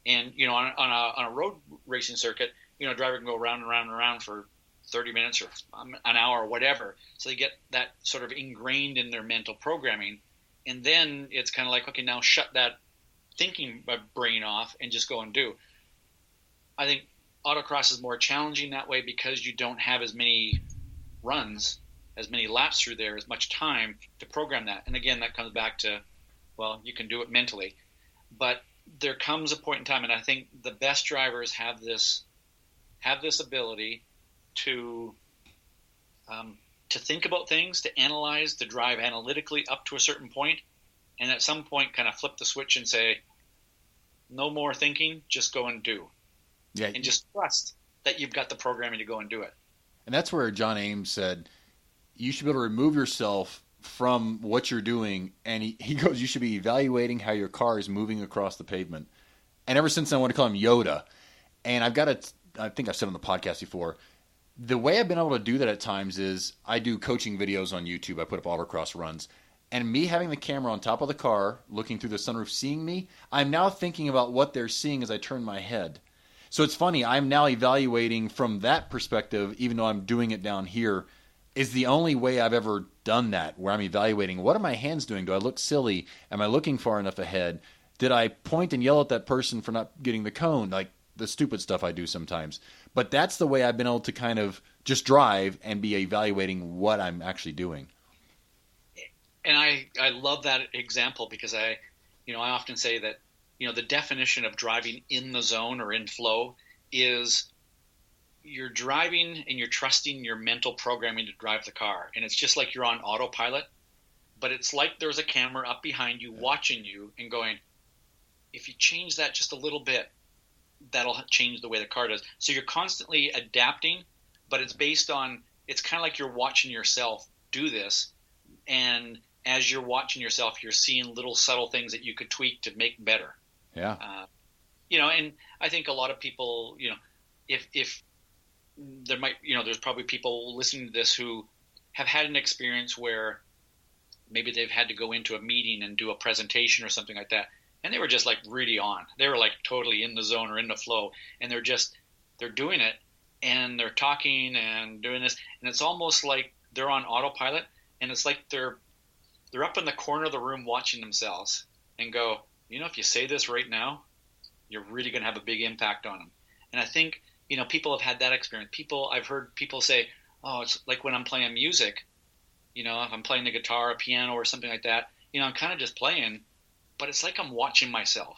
And on a road racing circuit, a driver can go round and round and round for 30 minutes or an hour or whatever, so they get that sort of ingrained in their mental programming, and then it's kind of like, okay, now shut that thinking brain off and just go and do. I think autocross is more challenging that way because you don't have as many runs, as many laps through there, as much time to program that. And again, that comes back to, well, you can do it mentally, but there comes a point in time, and I think the best drivers have this ability to think about things, to analyze, to drive analytically up to a certain point, and at some point kind of flip the switch and say, no more thinking, just go and do. Yeah. And just trust that you've got the programming to go and do it. And that's where John Ames said, you should be able to remove yourself from what you're doing. And he goes, you should be evaluating how your car is moving across the pavement. And ever since then, I want to call him Yoda. And I think I've said on the podcast before, the way I've been able to do that at times is I do coaching videos on YouTube. I put up autocross runs. And me having the camera on top of the car, looking through the sunroof, seeing me, I'm now thinking about what they're seeing as I turn my head. So it's funny, I'm now evaluating from that perspective, even though I'm doing it down here, is the only way I've ever done that, where I'm evaluating, what are my hands doing? Do I look silly? Am I looking far enough ahead? Did I point and yell at that person for not getting the cone? Like the stupid stuff I do sometimes. But that's the way I've been able to kind of just drive and be evaluating what I'm actually doing. And I love that example because I often say that, the definition of driving in the zone or in flow is you're driving and you're trusting your mental programming to drive the car, and it's just like you're on autopilot, but it's like there's a camera up behind you watching you and going, if you change that just a little bit, that'll change the way the car does. So you're constantly adapting, but it's based on, it's kind of like you're watching yourself do this, and as you're watching yourself, you're seeing little subtle things that you could tweak to make better. Yeah. And I think a lot of people, if there might, there's probably people listening to this who have had an experience where maybe they've had to go into a meeting and do a presentation or something like that, and they were just like really on. They were like totally in the zone or in the flow, and they're doing it, and they're talking and doing this, and it's almost like they're on autopilot, and it's like they're up in the corner of the room watching themselves and go, if you say this right now, you're really going to have a big impact on them. And I think, people have had that experience. I've heard people say, oh, it's like when I'm playing music, if I'm playing the guitar, a piano or something like that, I'm kind of just playing, but it's like I'm watching myself,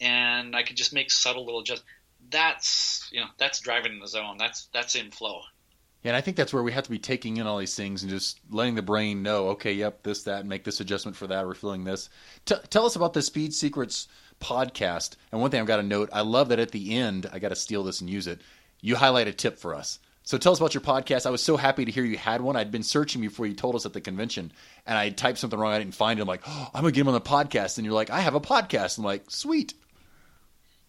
and I can just make subtle little adjustments. That's driving in the zone. That's in flow. Yeah, and I think that's where we have to be taking in all these things and just letting the brain know, okay, yep, this, that, and make this adjustment for that. We're feeling this. Tell us about the Speed Secrets podcast. And one thing I've got to note, I love that at the end, I got to steal this and use it, you highlight a tip for us. So tell us about your podcast. I was so happy to hear you had one. I'd been searching before you told us at the convention, and I typed something wrong. I didn't find it. I'm like, oh, I'm going to get him on the podcast. And you're like, I have a podcast. I'm like, sweet.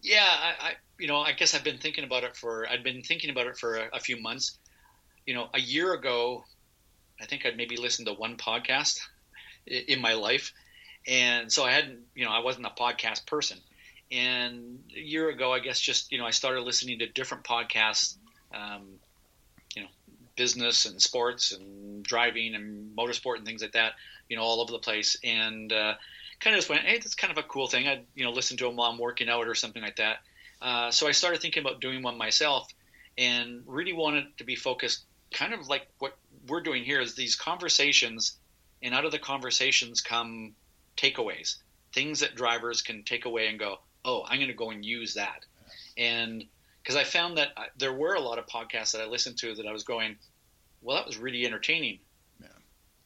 Yeah, I guess I've been thinking about it for a few months. A year ago, I think I'd maybe listened to one podcast in my life. And so I wasn't a podcast person. And a year ago, I guess just, I started listening to different podcasts, business and sports and driving and motorsport and things like that, all over the place. And kind of just went, hey, that's kind of a cool thing. I'd, listen to them while I'm working out or something like that. So I started thinking about doing one myself and really wanted to be focused kind of like what we're doing here is these conversations, and out of the conversations come takeaways, things that drivers can take away and go, oh, I'm going to go and use that. And because I found that there were a lot of podcasts that I listened to that I was going, well, that was really entertaining,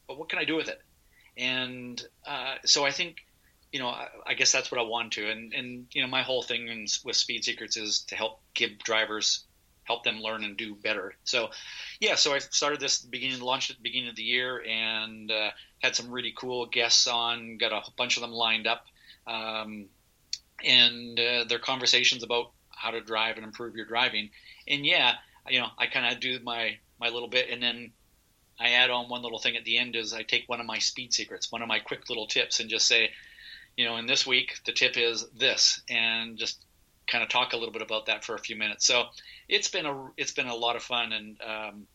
but what can I do with it? And so I think, I guess that's what I want to. And my whole thing with Speed Secrets is to help them learn and do better. So, so I started this launched at the beginning of the year, and had some really cool guests on, got a bunch of them lined up. And their conversations about how to drive and improve your driving. And I kind of do my little bit, and then I add on one little thing at the end is I take one of my speed secrets, one of my quick little tips, and just say, in this week, the tip is this, and just kind of talk a little bit about that for a few minutes. So it's been a lot of fun, and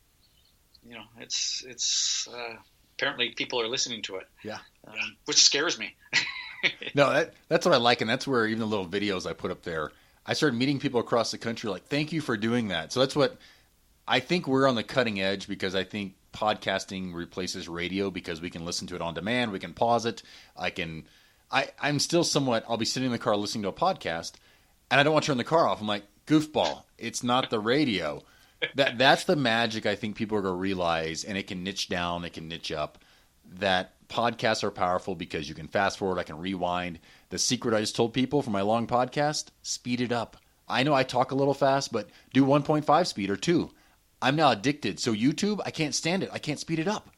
it's apparently people are listening to it. Yeah. Which scares me. No, that's what I like, and that's where even the little videos I put up there, I started meeting people across the country like, thank you for doing that. So that's what I think we're on the cutting edge, because I think podcasting replaces radio because we can listen to it on demand. We can pause it. I'm still somewhat, I'll be sitting in the car listening to a podcast, and I don't want to turn the car off. I'm like, goofball, it's not the radio. That's the magic I think people are going to realize, and it can niche down, it can niche up, that podcasts are powerful because you can fast forward, I can rewind. The secret I just told people for my long podcast, speed it up. I know I talk a little fast, but do 1.5 speed or 2. I'm now addicted. So YouTube, I can't stand it. I can't speed it up.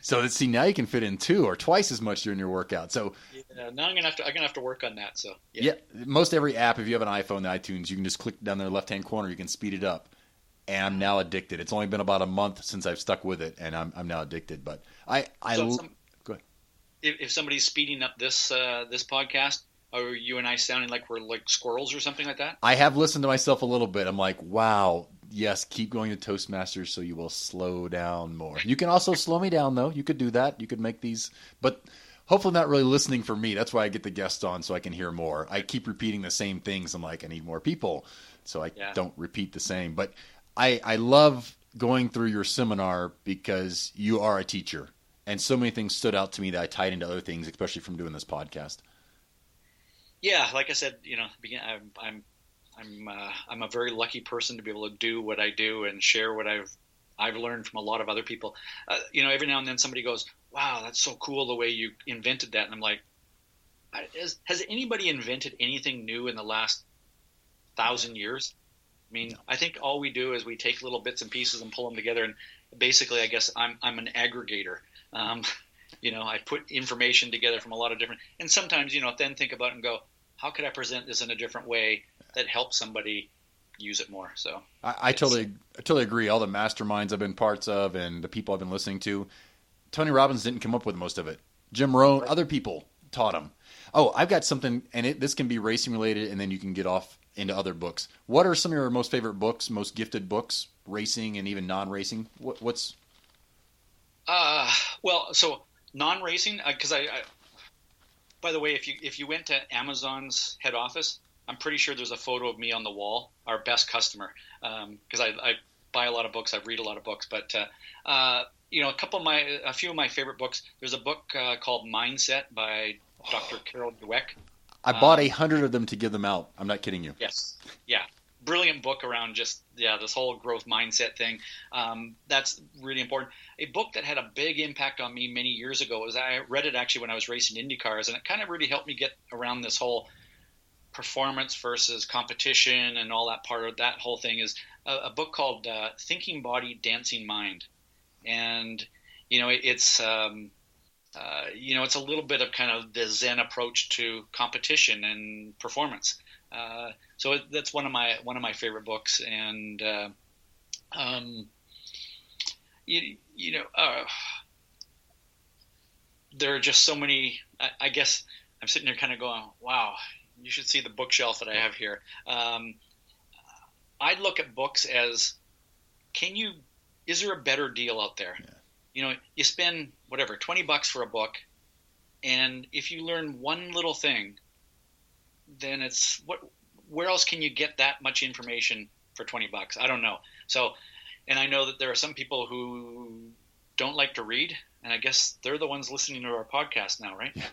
So see, now you can fit in 2 or twice as much during your workout. So now I'm gonna have to work on that. So yeah, most every app, if you have an iPhone, the iTunes, you can just click down there left-hand corner. You can speed it up. And I'm now addicted. It's only been about a month since I've stuck with it, and I'm now addicted. But go ahead. If somebody's speeding up this podcast, are you and I sounding like we're like squirrels or something like that? I have listened to myself a little bit. I'm like, wow, yes, keep going to Toastmasters so you will slow down more. You can also slow me down, though. You could do that. You could make these, but hopefully not really listening for me. That's why I get the guests on, so I can hear more. I keep repeating the same things. I'm like, I need more people, so I don't repeat the same. But I love going through your seminar because you are a teacher, and so many things stood out to me that I tied into other things, especially from doing this podcast. Yeah, like I said, I'm a very lucky person to be able to do what I do and share what I've learned from a lot of other people. Every now and then somebody goes, "Wow, that's so cool the way you invented that," and I'm like, has anybody invented anything new in the last 1,000 years? I mean, I think all we do is we take little bits and pieces and pull them together, and basically, I guess I'm an aggregator. I put information together from a lot of different, and sometimes, then think about it and go, how could I present this in a different way that helps somebody use it more? So I totally agree. All the masterminds I've been parts of and the people I've been listening to, Tony Robbins didn't come up with most of it. Jim Rohn, other people taught him. Oh, I've got something, and this can be racing related, and then you can get off into other books. What are some of your most favorite books, most gifted books, racing and even non-racing? What's? So non-racing, because I by the way, if you went to Amazon's head office, I'm pretty sure there's a photo of me on the wall, our best customer, because I buy a lot of books, I read a lot of books, but a few of my favorite books. There's a book called Mindset by Dr. Carol Dweck. I bought 100 of them to give them out. I'm not kidding you. Yes. Yeah. Brilliant book around just, this whole growth mindset thing. That's really important. A book that had a big impact on me many years ago was, I read it actually when I was racing Indy cars, and it kind of really helped me get around this whole performance versus competition and all that part of that whole thing, is a book called Thinking Body, Dancing Mind. And, it's a little bit of kind of the Zen approach to competition and performance. So that's one of my favorite books. And, there are just so many, I guess I'm sitting there kind of going, wow, you should see the bookshelf that I have here. I look at books as, is there a better deal out there? Yeah. You spend whatever, $20 for a book, and if you learn one little thing, then where else can you get that much information for $20? I don't know. So, and I know that there are some people who don't like to read, and I guess they're the ones listening to our podcast now, right? Yeah.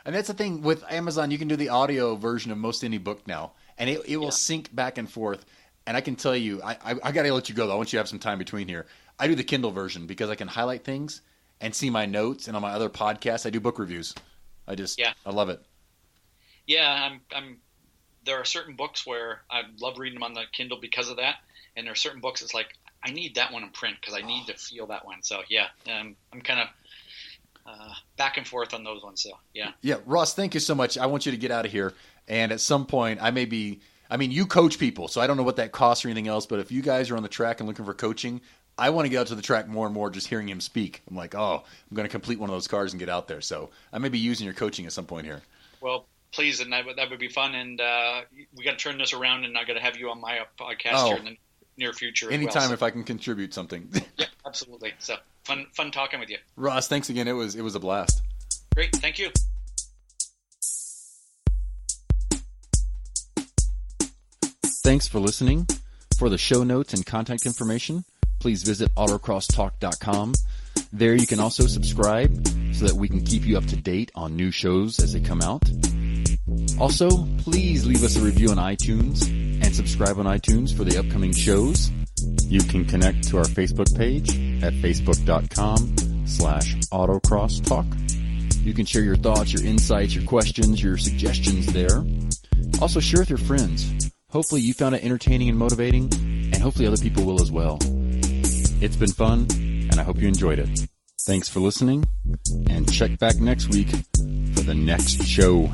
And that's the thing with Amazon, you can do the audio version of most any book now, and it will sync back and forth. And I can tell you, I got to let you go, though. I want you to have some time between here. I do the Kindle version because I can highlight things and see my notes. And on my other podcasts, I do book reviews. I love it. Yeah, there are certain books where I love reading them on the Kindle because of that. And there are certain books it's like, I need that one in print because I need to feel that one. So, yeah, I'm kind of back and forth on those ones. So, yeah. Yeah, Ross, thank you so much. I want you to get out of here. And at some point, you coach people, so I don't know what that costs or anything else, but if you guys are on the track and looking for coaching, I want to get out to the track more and more just hearing him speak. I'm like, I'm going to complete one of those cars and get out there. So I may be using your coaching at some point here. Well, please, and that would be fun. And we got to turn this around, and I got to have you on my podcast here in the near future. Anytime if I can contribute something. Yeah, absolutely. So fun talking with you. Ross, thanks again. It was a blast. Great. Thank you. Thanks for listening. For the show notes and contact information, please visit autocrosstalk.com. There you can also subscribe so that we can keep you up to date on new shows as they come out. Also, please leave us a review on iTunes and subscribe on iTunes for the upcoming shows. You can connect to our Facebook page at facebook.com/autocrosstalk. You can share your thoughts, your insights, your questions, your suggestions there. Also, share with your friends. Hopefully you found it entertaining and motivating, and hopefully other people will as well. It's been fun, and I hope you enjoyed it. Thanks for listening, and check back next week for the next show.